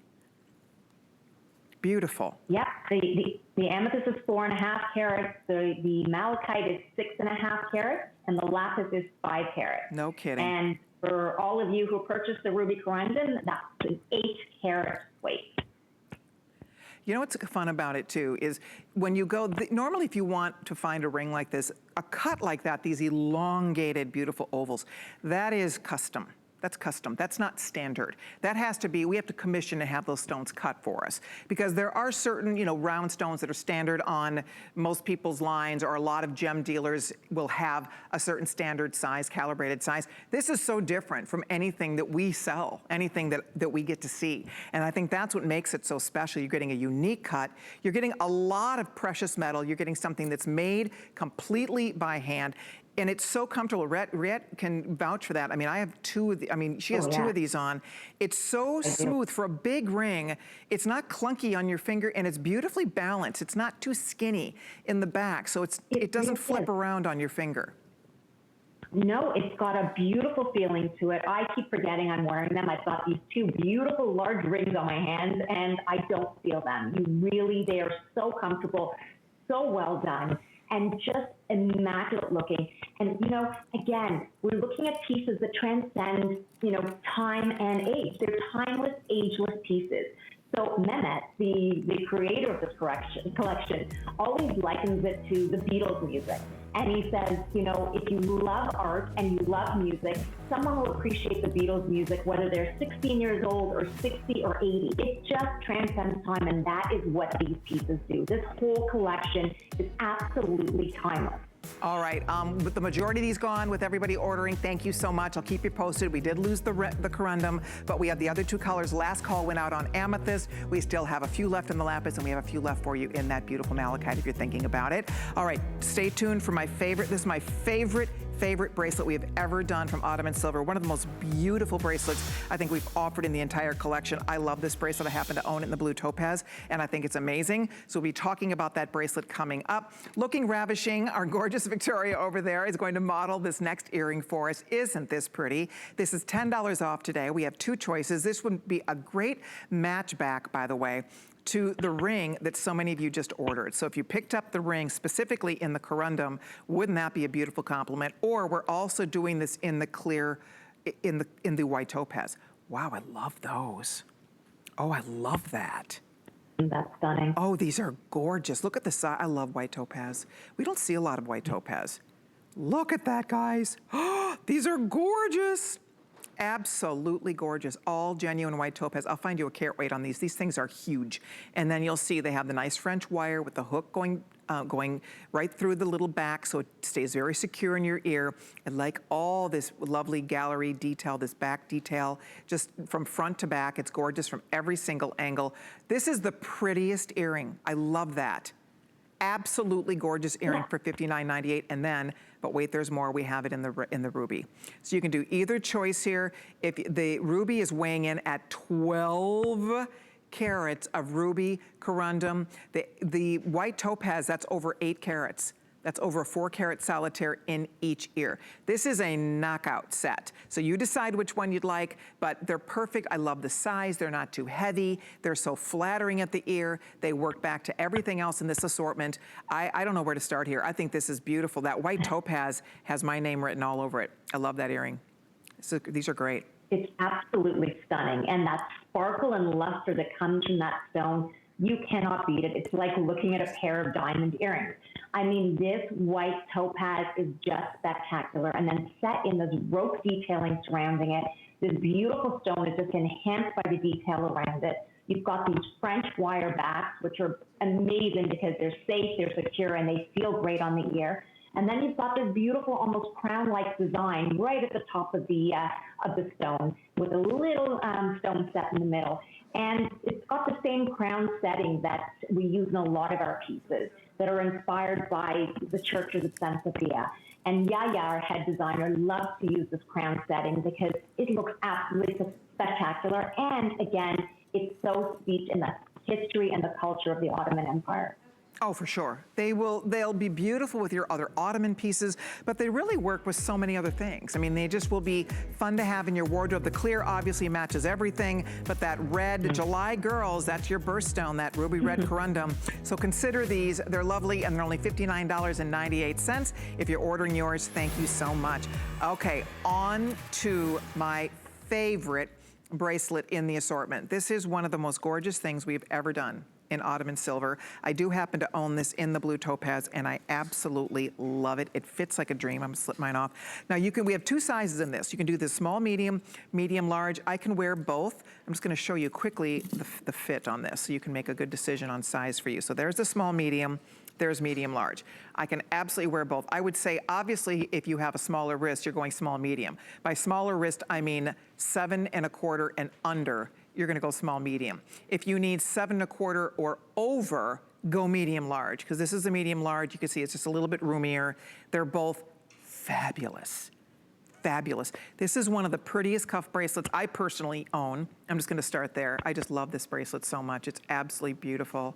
Speaker 2: Beautiful.
Speaker 3: Yep, the amethyst is 4.5 carats, the malachite is 6.5 carats, and the lapis is 5 carats.
Speaker 2: No kidding.
Speaker 3: And for all of you who purchased the ruby corundum, that's an 8 carat weight.
Speaker 2: You know what's fun about it too is when you go, normally if you want to find a ring like this, a cut like that, these elongated, beautiful ovals, that is custom. That's custom. That's not standard. That has to be, we have to commission to have those stones cut for us. Because there are certain, you know, round stones that are standard on most people's lines, or a lot of gem dealers will have a certain standard size, calibrated size. This is so different from anything that we sell, anything that we get to see. And I think that's what makes it so special. You're getting a unique cut. You're getting a lot of precious metal. You're getting something that's made completely by hand. And it's so comfortable. Rillette can vouch for that. I mean, I have two of the, I mean, she has two of these on. It's so smooth for a big ring. It's not clunky on your finger, and it's beautifully balanced. It's not too skinny in the back, so it doesn't flip around on your finger.
Speaker 3: No, it's got a beautiful feeling to it. I keep forgetting I'm wearing them. I've got these two beautiful large rings on my hands, and I don't feel them. They are so comfortable, so well done, and just immaculate looking. And, you know, again, we're looking at pieces that transcend, you know, time and age. They're timeless, ageless pieces. So Mehmet, the creator of this collection, always likens it to the Beatles music. And he says, you know, if you love art and you love music, someone will appreciate the Beatles music, whether they're 16 years old or 60 or 80. It just transcends time, and that is what these pieces do. This whole collection is absolutely timeless.
Speaker 2: All right, with the majority of these gone, with everybody ordering, thank you so much. I'll keep you posted. We did lose the corundum, but we have the other two colors. Last call went out on amethyst. We still have a few left in the lapis, and we have a few left for you in that beautiful malachite if you're thinking about it. All right, stay tuned for my favorite. This is my favorite bracelet we have ever done from Ottoman Silver. One of the most beautiful bracelets I think we've offered in the entire collection. I love this bracelet. I happen to own it in the blue topaz, and I think it's amazing. So we'll be talking about that bracelet coming up. Looking ravishing, our gorgeous Victoria over there is going to model this next earring for us. Isn't this pretty? This is $10 off today. We have two choices. This would be a great match back, by the way, to the ring that so many of you just ordered. So if you picked up the ring specifically in the corundum, wouldn't that be a beautiful compliment? Or we're also doing this in the clear, in the white topaz. Wow, I love those. Oh, I love that.
Speaker 3: That's stunning.
Speaker 2: Oh, these are gorgeous. Look at the size. I love white topaz. We don't see a lot of white topaz. Look at that, guys. Oh, these are gorgeous. Absolutely gorgeous, all genuine white topaz. I'll find you a carat weight on these. These things are huge. And then you'll see they have the nice French wire with the hook going right through the little back, so it stays very secure in your ear. And like all this lovely gallery detail, this back detail, just from front to back, it's gorgeous from every single angle. This is the prettiest earring. I love that. Absolutely gorgeous earring for $59.98, and then, but wait, there's more. We have it in the ruby. So you can do either choice here. If the ruby is weighing in at 12 carats of ruby corundum, the white topaz, that's over 8 carats. That's over a 4-carat solitaire in each ear. This is a knockout set. So you decide which one you'd like, but they're perfect. I love the size. They're not too heavy. They're so flattering at the ear. They work back to everything else in this assortment. I don't know where to start here. I think this is beautiful. That white topaz has my name written all over it. I love that earring. So these are great.
Speaker 3: It's absolutely stunning. And that sparkle and luster that comes from that stone, you cannot beat it. It's like looking at a pair of diamond earrings. I mean, this white topaz is just spectacular. And then set in this rope detailing surrounding it, this beautiful stone is just enhanced by the detail around it. You've got these French wire backs, which are amazing because they're safe, they're secure, and they feel great on the ear. And then you've got this beautiful, almost crown-like design right at the top of the stone with a little stone set in the middle. And it's got the same crown setting that we use in a lot of our pieces that are inspired by the churches of San Sofia. And Yaya, our head designer, loves to use this crown setting because it looks absolutely spectacular. And again, it's so steeped in the history and the culture of the Ottoman Empire.
Speaker 2: Oh, for sure. They'll be beautiful with your other Ottoman pieces, but they really work with so many other things. I mean, they just will be fun to have in your wardrobe. The clear obviously matches everything, but that red, July girls, that's your birthstone, that ruby red corundum. So consider these. They're lovely, and they're only $59.98. If you're ordering yours, thank you so much. Okay, on to my favorite bracelet in the assortment. This is one of the most gorgeous things we've ever done. in Ottoman Silver. I do happen to own this in the blue topaz, and I absolutely love it. It fits like a dream. I'm gonna slip mine off. Now we have 2 sizes in this. You can do the small, medium, medium, large. I can wear both. I'm just gonna show you quickly the fit on this so you can make a good decision on size for you. So there's the small, medium. There's medium, large. I can absolutely wear both. I would say, obviously, if you have a smaller wrist, you're going small, medium. By smaller wrist, I mean 7 1/4 and under, you're gonna go small, medium. If you need 7 1/4 or over, go medium, large, because this is a medium, large. You can see it's just a little bit roomier. They're both fabulous. Fabulous. This is one of the prettiest cuff bracelets I personally own. I'm just gonna start there. I just love this bracelet so much. It's absolutely beautiful.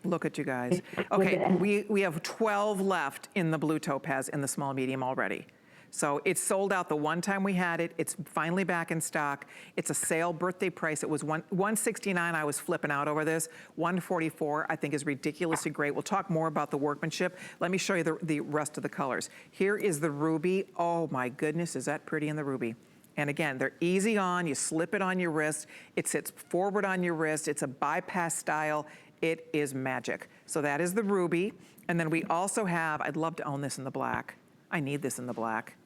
Speaker 2: Look at you guys. Okay, we have 12 left in the blue topaz in the small medium already. So it's sold out the one time we had it. It's finally back in stock. It's a sale birthday price. It was $169. I was flipping out over this. $144 I think is ridiculously great. We'll talk more about the workmanship. Let me show you the rest of the colors. Here is the ruby. Oh my goodness, is that pretty in the ruby? And again, they're easy on. You slip it on your wrist. It sits forward on your wrist. It's a bypass style. It is magic. So that is the ruby. And then we also have, I'd love to own this in the black. I need this in the black.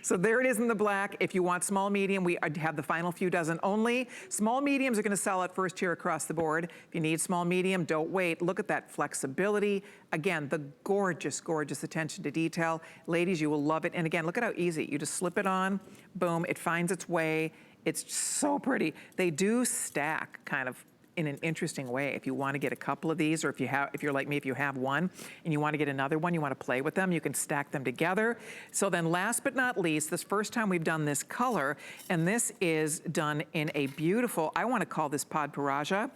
Speaker 2: So there it is in the black. If you want small, medium, we have the final few dozen only. Small, mediums are gonna sell out first here across the board. If you need small, medium, don't wait. Look at that flexibility. Again, the gorgeous, gorgeous attention to detail. Ladies, you will love it. And again, look at how easy. You just slip it on, boom, it finds its way. It's so pretty. They do stack kind of in an interesting way. If you want to get a couple of these, or if you're like me, if you have one and you want to get another one, you want to play with them, you can stack them together. So then last but not least, this first time we've done this color, and this is done in a beautiful, I want to call this Pod Paraja,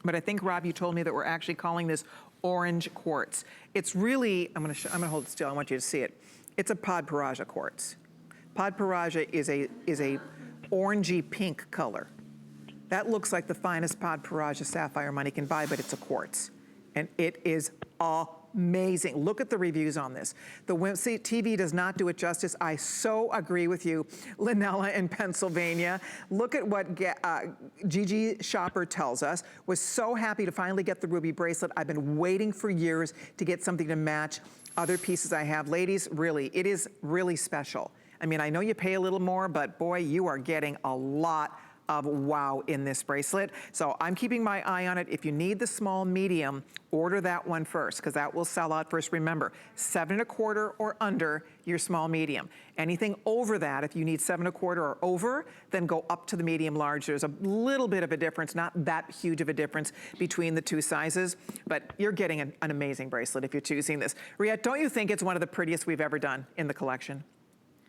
Speaker 2: but I think, Rob, you told me that we're actually calling this orange quartz. It's really, I'm gonna hold it still, I want you to see it. It's a Pod Paraja quartz. Pod Paraja is a orangey pink color. That looks like the finest Pod Paraja sapphire money can buy, but it's a quartz. And it is amazing. Look at the reviews on this. See, TV does not do it justice. I so agree with you, Lynella in Pennsylvania. Look at what Gigi Shopper tells us. Was so happy to finally get the ruby bracelet. I've been waiting for years to get something to match other pieces I have. Ladies, really, it is really special. I mean, I know you pay a little more, but boy, you are getting a lot of wow in this bracelet. So I'm keeping my eye on it. If you need the small, medium, order that one first, because that will sell out first. Remember, 7 1/4 or under your small, medium. Anything over that, if you need 7 1/4 or over, then go up to the medium, large. There's a little bit of a difference, not that huge of a difference between the 2 sizes, but you're getting an amazing bracelet if you're choosing this. Rillette, don't you think it's one of the prettiest we've ever done in the collection?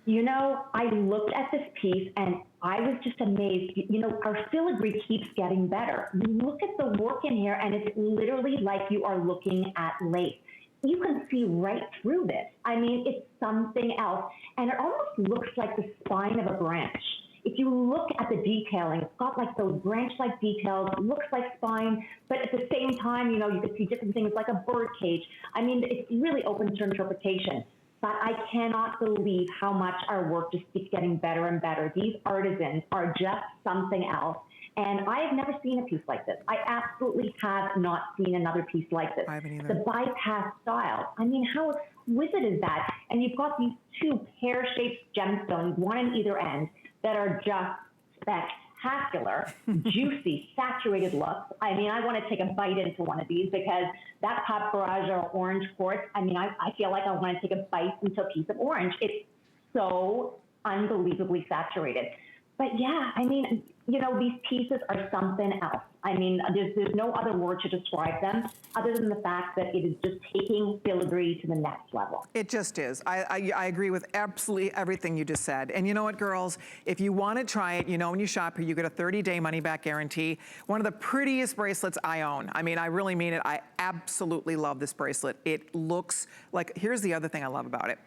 Speaker 3: You know, I looked at this piece and I was just amazed. You know, our filigree keeps getting better. You look at the work in here and it's literally like you are looking at lace. You can see right through this. I mean, it's something else. And it almost looks like the spine of a branch. If you look at the detailing, it's got like those branch-like details, looks like spine, but at the same time, you know, you can see different things like a bird cage. I mean, it's really open to interpretation. But I cannot believe how much our work just keeps getting better and better. These artisans are just something else. And I have never seen a piece like this. I absolutely have not seen another piece like this.
Speaker 2: I haven't either.
Speaker 3: The bypass style. I mean, how exquisite is that? And you've got these 2 pear-shaped gemstones, one on either end, that are just spectacular, juicy, saturated looks. I mean, I want to take a bite into one of these because that Pod Paraja orange quartz, I mean, I feel like I want to take a bite into a piece of orange. It's so unbelievably saturated. But yeah, I mean, you know, these pieces are something else. I mean, there's no other word to describe them other than the fact that it is just taking filigree to the next level.
Speaker 2: It just is. I agree with absolutely everything you just said. And you know what, girls? If you want to try it, you know, when you shop here, you get a 30-day money-back guarantee. One of the prettiest bracelets I own. I mean, I really mean it. I absolutely love this bracelet. It looks like, here's the other thing I love about it.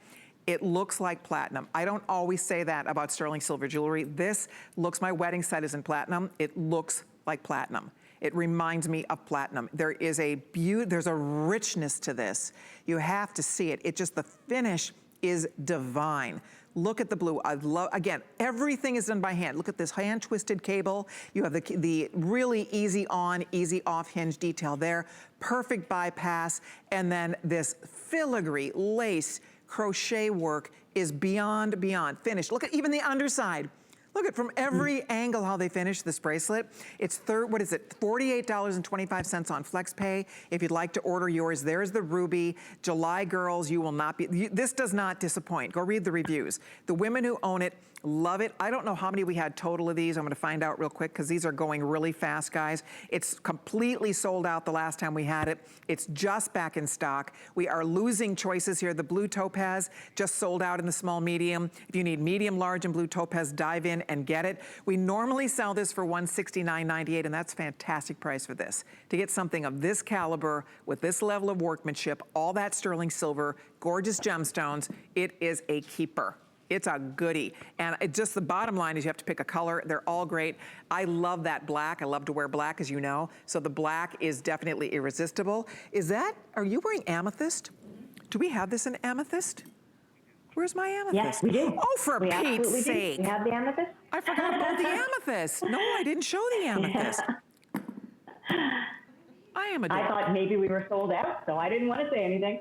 Speaker 2: It looks like platinum. I don't always say that about sterling silver jewelry. This looks, my wedding set isn't platinum. It looks like platinum. It reminds me of platinum. There is a beauty, there's a richness to this. You have to see it. It just, the finish is divine. Look at the blue. I love, again, everything is done by hand. Look at this hand twisted cable. You have the really easy on, easy off hinge detail there. Perfect bypass. And then this filigree lace crochet work is beyond finished. Look at even the underside. Look at from every angle how they finish this bracelet. It's $48.25 on FlexPay. If you'd like to order yours, there's the ruby. July girls, you will not be, this does not disappoint. Go read the reviews. The women who own it love it. I don't know how many we had total of these. I'm gonna find out real quick because these are going really fast, guys. It's completely sold out the last time we had it. It's just back in stock. We are losing choices here. The blue topaz just sold out in the small medium. If you need medium, large, and blue topaz, dive in and get it. We normally sell this for $169.98, and that's a fantastic price for this. To get something of this caliber with this level of workmanship, all that sterling silver, gorgeous gemstones, it is a keeper. It's a goodie. And it just the bottom line is you have to pick a color. They're all great. I love that black. I love to wear black, as you know. So the black is definitely irresistible. Are you wearing amethyst? Do we have this in amethyst? Where's my amethyst?
Speaker 3: Yes, we do.
Speaker 2: Oh, for Pete's sake.
Speaker 3: We have the amethyst.
Speaker 2: I forgot about the amethyst. No, I didn't show the amethyst. I am a
Speaker 3: I thought maybe we were sold out, so I didn't want to say anything.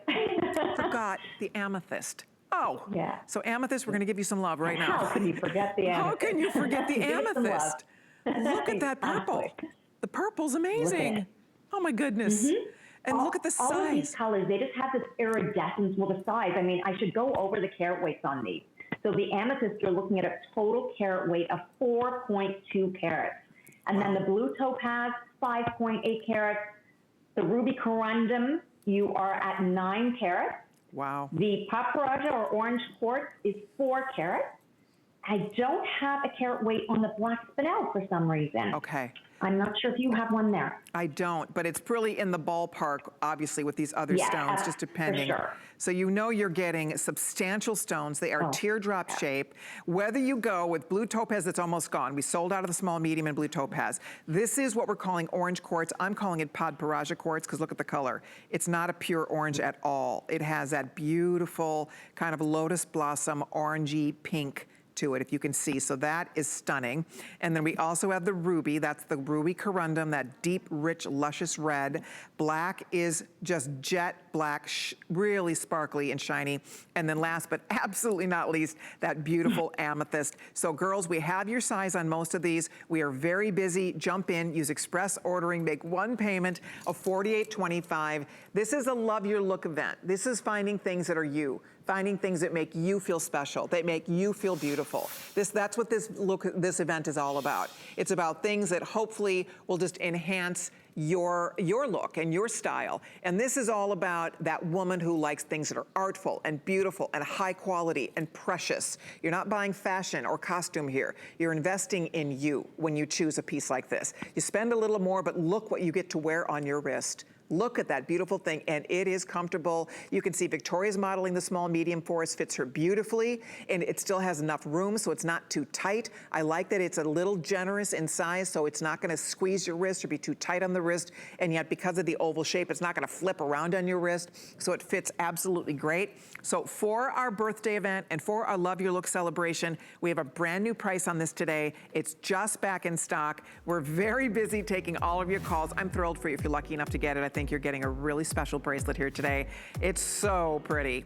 Speaker 2: Forgot the amethyst. Oh,
Speaker 3: yeah.
Speaker 2: So amethyst, we're going to give you some love right now.
Speaker 3: How can you forget the amethyst?
Speaker 2: How can you forget the amethyst? Look at that purple. The purple's amazing. Oh my goodness. And look at the size.
Speaker 3: All of these colors, they just have this iridescence with the size. I mean, I should go over the carat weights on these. So the amethyst, you're looking at a total carat weight of 4.2 carats. And then the blue topaz, 5.8 carats. The ruby corundum, you are at 9 carats.
Speaker 2: Wow.
Speaker 3: The paparaja or orange quartz is 4 carats. I don't have a carat weight on the black spinel for some reason.
Speaker 2: Okay.
Speaker 3: I'm not sure if you have one there.
Speaker 2: I don't, but it's really in the ballpark, obviously, with these other stones, just depending.
Speaker 3: For sure.
Speaker 2: So you know you're getting substantial stones. They are teardrop shape. Whether you go with blue topaz, that's almost gone. We sold out of the small, medium, and blue topaz. This is what we're calling orange quartz. I'm calling it paparaja quartz because look at the color. It's not a pure orange at all. It has that beautiful kind of lotus blossom orangey pink to it, if you can see. So that is stunning. And then we also have the ruby. That's the ruby corundum, that deep, rich, luscious red. Black is just jet black, really sparkly and shiny. And then last but absolutely not least, that beautiful amethyst. So girls, we have your size on most of these. We are very busy. Jump in, use express ordering, make one payment of $48.25. This is a Love Your Look event. This is finding things that are you. Finding things that make you feel special, that make you feel beautiful. That's what this event is all about. It's about things that hopefully will just enhance your look and your style. And this is all about that woman who likes things that are artful and beautiful and high quality and precious. You're not buying fashion or costume here. You're investing in you when you choose a piece like this. You spend a little more, but look what you get to wear on your wrist. Look at that beautiful thing, and it is comfortable. You can see Victoria's modeling the small medium for us, fits her beautifully, and it still has enough room so it's not too tight. I like that it's a little generous in size, so it's not gonna squeeze your wrist or be too tight on the wrist, and yet because of the oval shape, it's not gonna flip around on your wrist, so it fits absolutely great. So for our birthday event and for our Love Your Look celebration, we have a brand new price on this today. It's just back in stock. We're very busy taking all of your calls. I'm thrilled for you if you're lucky enough to get it. I think you're getting a really special bracelet here today. It's so pretty.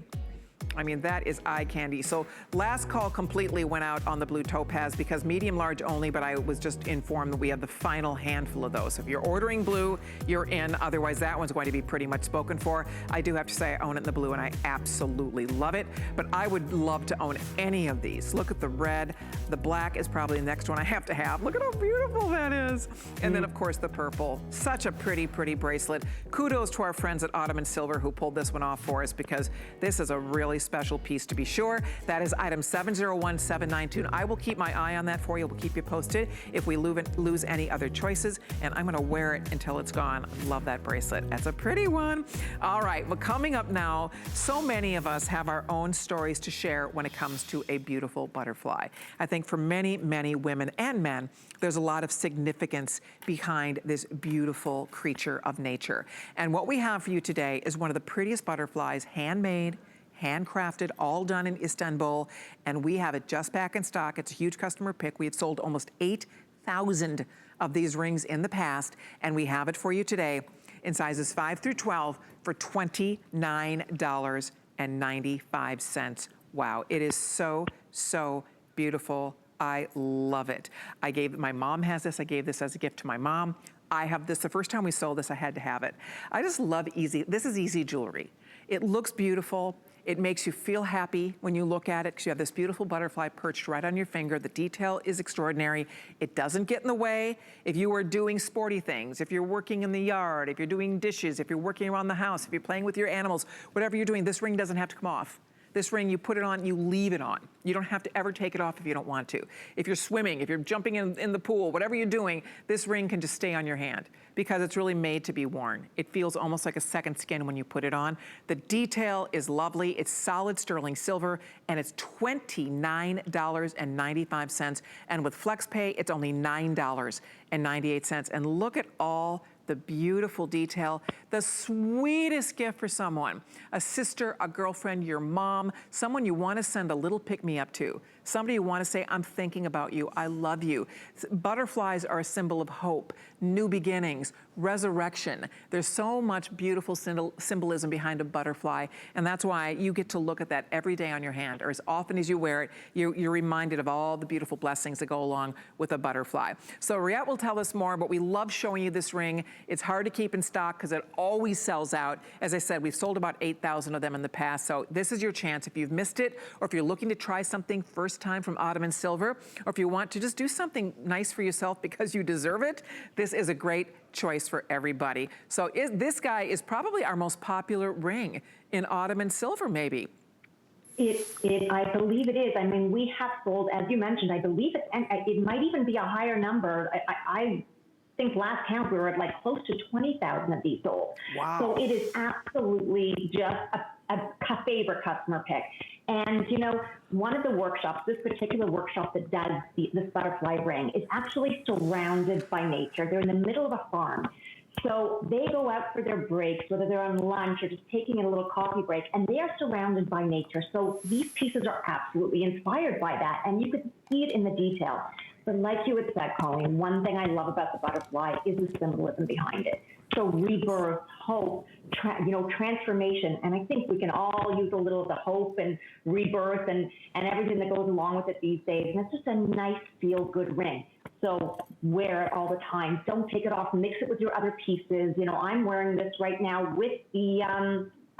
Speaker 2: I mean, that is eye candy. So last call completely went out on the blue topaz because medium large only, but I was just informed that we have the final handful of those. So if you're ordering blue, you're in. Otherwise, that one's going to be pretty much spoken for. I do have to say I own it in the blue and I absolutely love it, but I would love to own any of these. Look at the red. The black is probably the next one I have to have. Look at how beautiful that is. And then of course the purple. Such a pretty, pretty bracelet. Kudos to our friends at Ottoman Silver who pulled this one off for us because this is a really special piece to be sure. That is item 701792. I will keep my eye on that for you. We'll keep you posted if we lose any other choices, and I'm gonna wear it until it's gone. Love that bracelet. That's a pretty one. All right, well, coming up now, so many of us have our own stories to share when it comes to a beautiful butterfly. I think for many, many women and men, there's a lot of significance behind this beautiful creature of nature. And what we have for you today is one of the prettiest butterflies, handmade, handcrafted, all done in Istanbul, and we have it just back in stock. It's a huge customer pick. We have sold almost 8,000 of these rings in the past, and we have it for you today in sizes 5 through 12 for $29.95. Wow, it is so, so beautiful. I love it. My mom has this. I gave this as a gift to my mom. I have this. The first time we sold this, I had to have it. I just love this is easy jewelry. It looks beautiful. It makes you feel happy when you look at it because you have this beautiful butterfly perched right on your finger. The detail is extraordinary. It doesn't get in the way. If you are doing sporty things, if you're working in the yard, if you're doing dishes, if you're working around the house, if you're playing with your animals, whatever you're doing, this ring doesn't have to come off. This ring, you put it on, you leave it on. You don't have to ever take it off if you don't want to. If you're swimming, if you're jumping in the pool, whatever you're doing, this ring can just stay on your hand because it's really made to be worn. It feels almost like a second skin when you put it on. The detail is lovely. It's solid sterling silver, and it's $29.95. And with FlexPay, it's only $9.98. And look at all the beautiful detail, the sweetest gift for someone, a sister, a girlfriend, your mom, someone you want to send a little pick-me-up to, somebody you want to say, I'm thinking about you, I love you. Butterflies are a symbol of hope, new beginnings, resurrection. There's so much beautiful symbolism behind a butterfly, and that's why you get to look at that every day on your hand, or as often as you wear it, you're reminded of all the beautiful blessings that go along with a butterfly. So Rillette will tell us more, but we love showing you this ring. It's hard to keep in stock because it always sells out. As I said, we've sold about 8,000 of them in the past, so this is your chance. If you've missed it, or if you're looking to try something first time from Ottoman Silver, or if you want to just do something nice for yourself because you deserve it, this is a great choice for everybody. So this guy is probably our most popular ring in Ottoman Silver, maybe.
Speaker 3: I believe it is. I mean, we have sold, as you mentioned, I believe it might even be a higher number. I think last count we were at like close to 20,000 of these sold.
Speaker 2: Wow.
Speaker 3: So it is absolutely just a favorite customer pick. And, you know, one of the workshops, this particular workshop that does this butterfly ring is actually surrounded by nature. They're in the middle of a farm. So they go out for their breaks, whether they're on lunch or just taking a little coffee break, and they are surrounded by nature. So these pieces are absolutely inspired by that, and you can see it in the detail. But like you had said, Colleen, one thing I love about the butterfly is the symbolism behind it. So rebirth, hope, transformation. And I think we can all use a little of the hope and rebirth and everything that goes along with it these days. And it's just a nice, feel-good ring. So wear it all the time. Don't take it off. Mix it with your other pieces. You know, I'm wearing this right now with the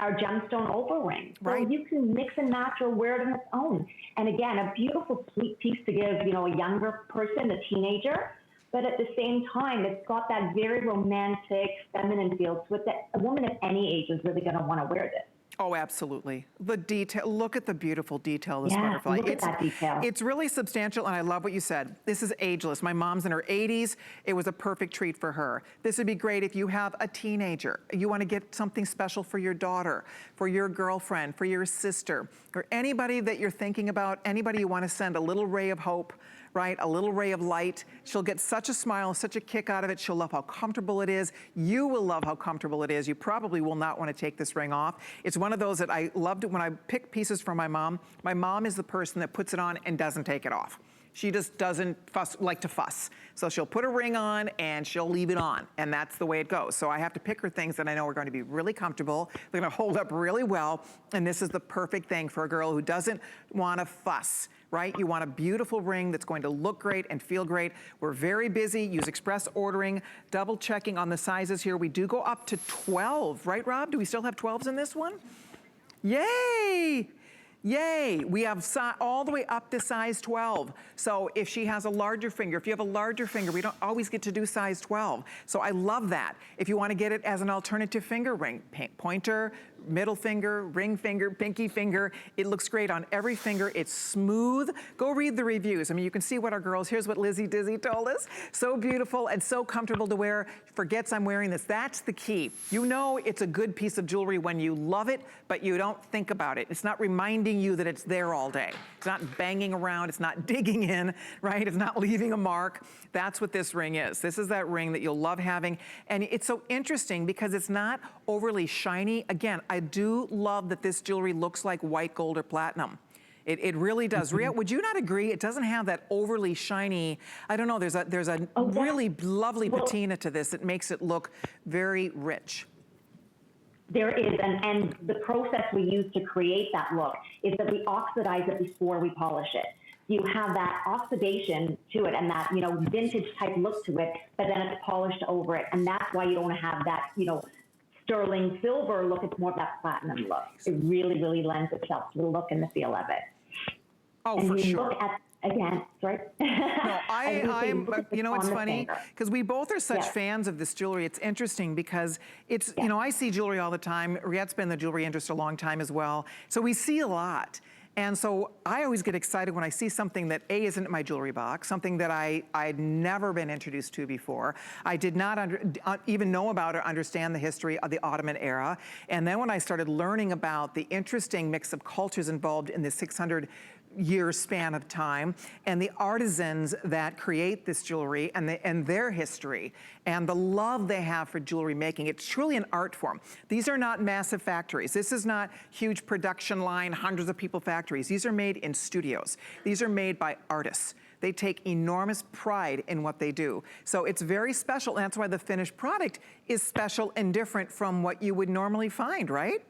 Speaker 3: our gemstone opal ring. So
Speaker 2: right.
Speaker 3: You can mix and match or wear it on its own. And again, a beautiful, sweet piece to give, you know, a younger person, a teenager. But at the same time, it's got that very romantic, feminine feel to it that a woman of any age is really going to want to wear this.
Speaker 2: Oh, absolutely. The detail, look at the beautiful detail of this butterfly.
Speaker 3: Look at that detail.
Speaker 2: It's really substantial, and I love what you said. This is ageless. My mom's in her 80s. It was a perfect treat for her. This would be great if you have a teenager. You want to get something special for your daughter, for your girlfriend, for your sister, or anybody that you're thinking about, anybody you want to send a little ray of hope, right? A little ray of light. She'll get such a smile, such a kick out of it. She'll love how comfortable it is. You will love how comfortable it is. You probably will not want to take this ring off. It's one of those that I loved when I pick pieces from my mom. My mom is the person that puts it on and doesn't take it off. She just doesn't like to fuss. So she'll put a ring on and she'll leave it on, and that's the way it goes. So I have to pick her things that I know are going to be really comfortable. They're going to hold up really well, and this is the perfect thing for a girl who doesn't want to fuss, right? You want a beautiful ring that's going to look great and feel great. We're very busy. Use express ordering, double checking on the sizes here. We do go up to 12, right, Rob? Do we still have 12s in this one? Yay! Yay, we have all the way up to size 12. So if she has a larger finger, if you have a larger finger, we don't always get to do size 12. So I love that. If you want to get it as an alternative finger ring, pointer, middle finger, ring finger, pinky finger, it looks great on every finger. It's smooth. Go read the reviews. I mean, you can see what our girls, here's what Lizzie Dizzy told us. So beautiful and so comfortable to wear. Forgets I'm wearing this. That's the key. You know it's a good piece of jewelry when you love it, but you don't think about it. It's not reminding you that it's there all day. It's not banging around. It's not digging in, right? It's not leaving a mark. That's what this ring is. This is that ring that you'll love having. And it's so interesting because it's not overly shiny. Again, I do love that this jewelry looks like white gold or platinum. It really does. Rillette, would you not agree? It doesn't have that overly shiny, I don't know, there's a really lovely patina to this that makes it look very rich.
Speaker 3: There is, and the process we use to create that look is that we oxidize it before we polish it. You have that oxidation to it and that, you know, vintage type look to it, but then it's polished over it. And that's why you don't have that, you know, sterling silver look. It's more of that platinum look. It really, really lends itself to the look and the feel of it.
Speaker 2: Oh,
Speaker 3: and
Speaker 2: for
Speaker 3: you
Speaker 2: sure.
Speaker 3: Look at, again, sorry.
Speaker 2: No, I'm, you know, it's funny, because we both are such
Speaker 3: Yes.
Speaker 2: fans of this jewelry. It's interesting because it's, you know, I see jewelry all the time. Rillette's been in the jewelry industry a long time as well. So we see a lot. And so I always get excited when I see something that A, isn't in my jewelry box, something that I'd never been introduced to before. I did not even know about or understand the history of the Ottoman era. And then when I started learning about the interesting mix of cultures involved in the 600-year span of time, and the artisans that create this jewelry and their history and the love they have for jewelry making. It's truly an art form. These are not massive factories. This is not huge production line, hundreds of people factories. These are made in studios. These are made by artists. They take enormous pride in what they do. So it's very special, and that's why the finished product is special and different from what you would normally find, right?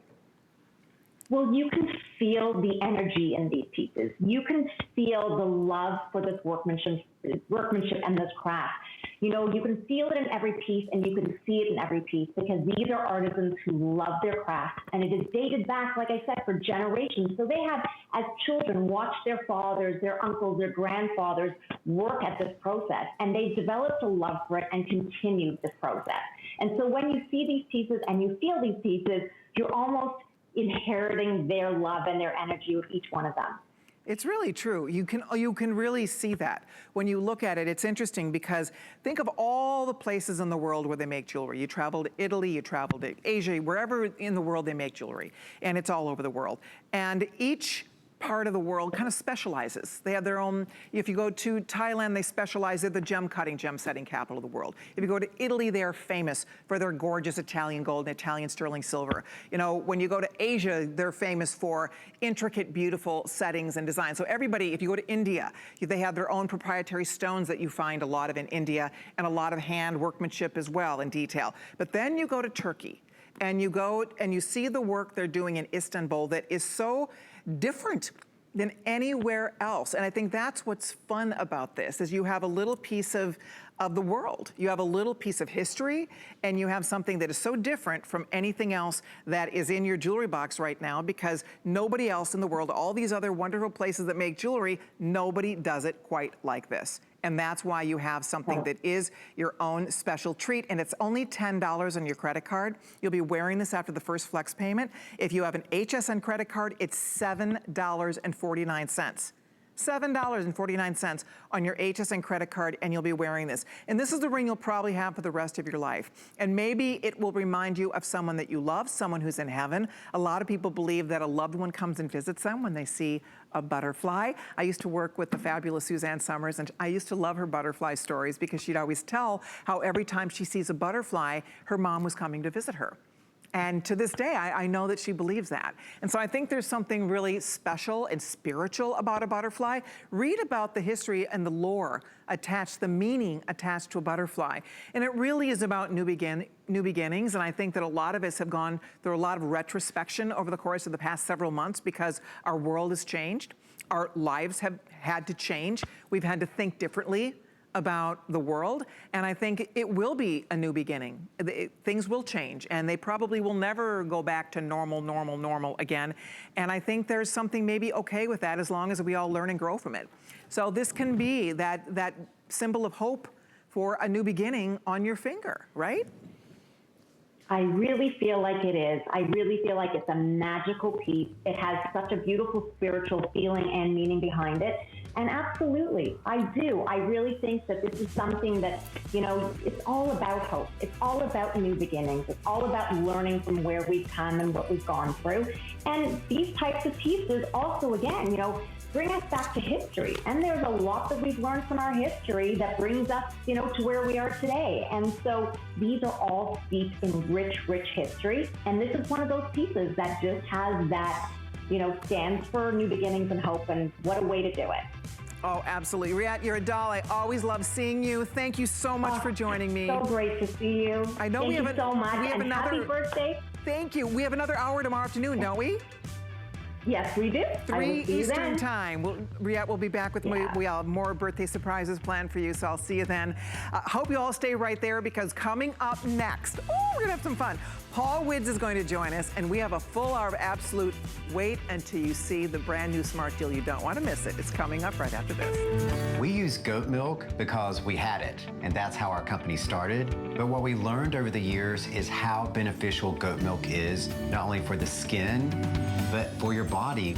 Speaker 3: Well, you can feel the energy in these pieces. You can feel the love for this workmanship and this craft. You know, you can feel it in every piece, and you can see it in every piece, because these are artisans who love their craft, and it is dated back, like I said, for generations. So they have, as children, watched their fathers, their uncles, their grandfathers work at this process, and they've developed a love for it and continued this process. And so when you see these pieces and you feel these pieces, you're almost inheriting their love and their energy with each one of them.
Speaker 2: It's really true. You can really see that. When you look at it, it's interesting because think of all the places in the world where they make jewelry. You travel to Italy, you travel to Asia, wherever in the world they make jewelry, and it's all over the world. And each part of the world kind of specializes. They have their own, if you go to Thailand, they specialize, they're the gem cutting, gem setting capital of the world. If you go to Italy, they are famous for their gorgeous Italian gold and Italian sterling silver. You know, when you go to Asia, they're famous for intricate, beautiful settings and design. So everybody, if you go to India, they have their own proprietary stones that you find a lot of in India, and a lot of hand workmanship as well in detail. But then you go to Turkey, and you go and you see the work they're doing in Istanbul that is so different than anywhere else. And I think that's what's fun about this, is you have a little piece of the world. You have a little piece of history, and you have something that is so different from anything else that is in your jewelry box right now, because nobody else in the world, all these other wonderful places that make jewelry, nobody does it quite like this. And that's why you have something that is your own special treat, and it's only $10 on your credit card. You'll be wearing this after the first flex payment. If you have an HSN credit card, it's $7.49. $7.49 on your HSN credit card, and you'll be wearing this. And this is the ring you'll probably have for the rest of your life. And maybe it will remind you of someone that you love, someone who's in heaven. A lot of people believe that a loved one comes and visits them when they see a butterfly. I used to work with the fabulous Suzanne Summers, and I used to love her butterfly stories, because she'd always tell how every time she sees a butterfly, her mom was coming to visit her. And to this day, I know that she believes that. And so I think there's something really special and spiritual about a butterfly. Read about the history and the lore attached, the meaning attached to a butterfly. And it really is about new beginnings. And I think that a lot of us have gone through a lot of retrospection over the course of the past several months, because our world has changed. Our lives have had to change. We've had to think differently about the world, and I think it will be a new beginning. Things will change, and they probably will never go back to normal again. And I think there's something maybe okay with that, as long as we all learn and grow from it. So this can be that symbol of hope for a new beginning on your finger, right?
Speaker 3: I really feel like it is. I really feel like it's a magical piece. It has such a beautiful spiritual feeling and meaning behind it. And absolutely, I do. I really think that this is something that, you know, it's all about hope. It's all about new beginnings. It's all about learning from where we've come and what we've gone through. And these types of pieces also, again, you know, bring us back to history. And there's a lot that we've learned from our history that brings us, you know, to where we are today. And so these are all steeped in rich, rich history. And this is one of those pieces that just has that, you know, stands for new beginnings and hope, and what a way to do it.
Speaker 2: Oh, absolutely. Rillette, you're a doll. I always love seeing you. Thank you so much for joining me.
Speaker 3: So great to see you.
Speaker 2: I know
Speaker 3: Thank you so much,
Speaker 2: we have
Speaker 3: and
Speaker 2: another,
Speaker 3: happy birthday.
Speaker 2: Thank you. We have another hour tomorrow afternoon, don't we?
Speaker 3: Yes, we do.
Speaker 2: 3 Eastern time. Rillette will be back with me. We have more birthday surprises planned for you, so I'll see you then. Hope you all stay right there, because coming up next, we're gonna have some fun. Paul Widds is going to join us, and we have a full hour of absolute wait until you see the brand new smart deal. You don't want to miss it. It's coming up right after this.
Speaker 8: We use goat milk because we had it, and that's how our company started. But what we learned over the years is how beneficial goat milk is, not only for the skin, but for your body.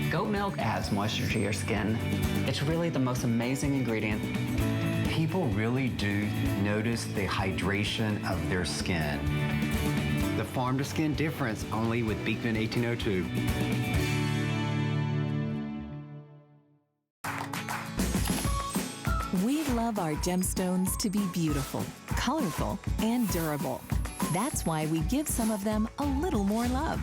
Speaker 6: Goat milk adds moisture to your skin. It's really the most amazing ingredient.
Speaker 8: People really do notice the hydration of their skin. The farm to skin difference only with Beekman 1802.
Speaker 9: We love our gemstones to be beautiful, colorful, and durable. That's why we give some of them a little more love.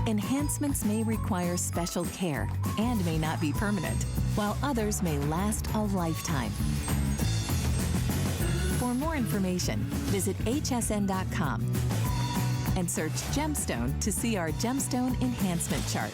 Speaker 9: Enhancements may require special care and may not be permanent, while others may last a lifetime. For more information, visit hsn.com and search gemstone to see our gemstone enhancement chart.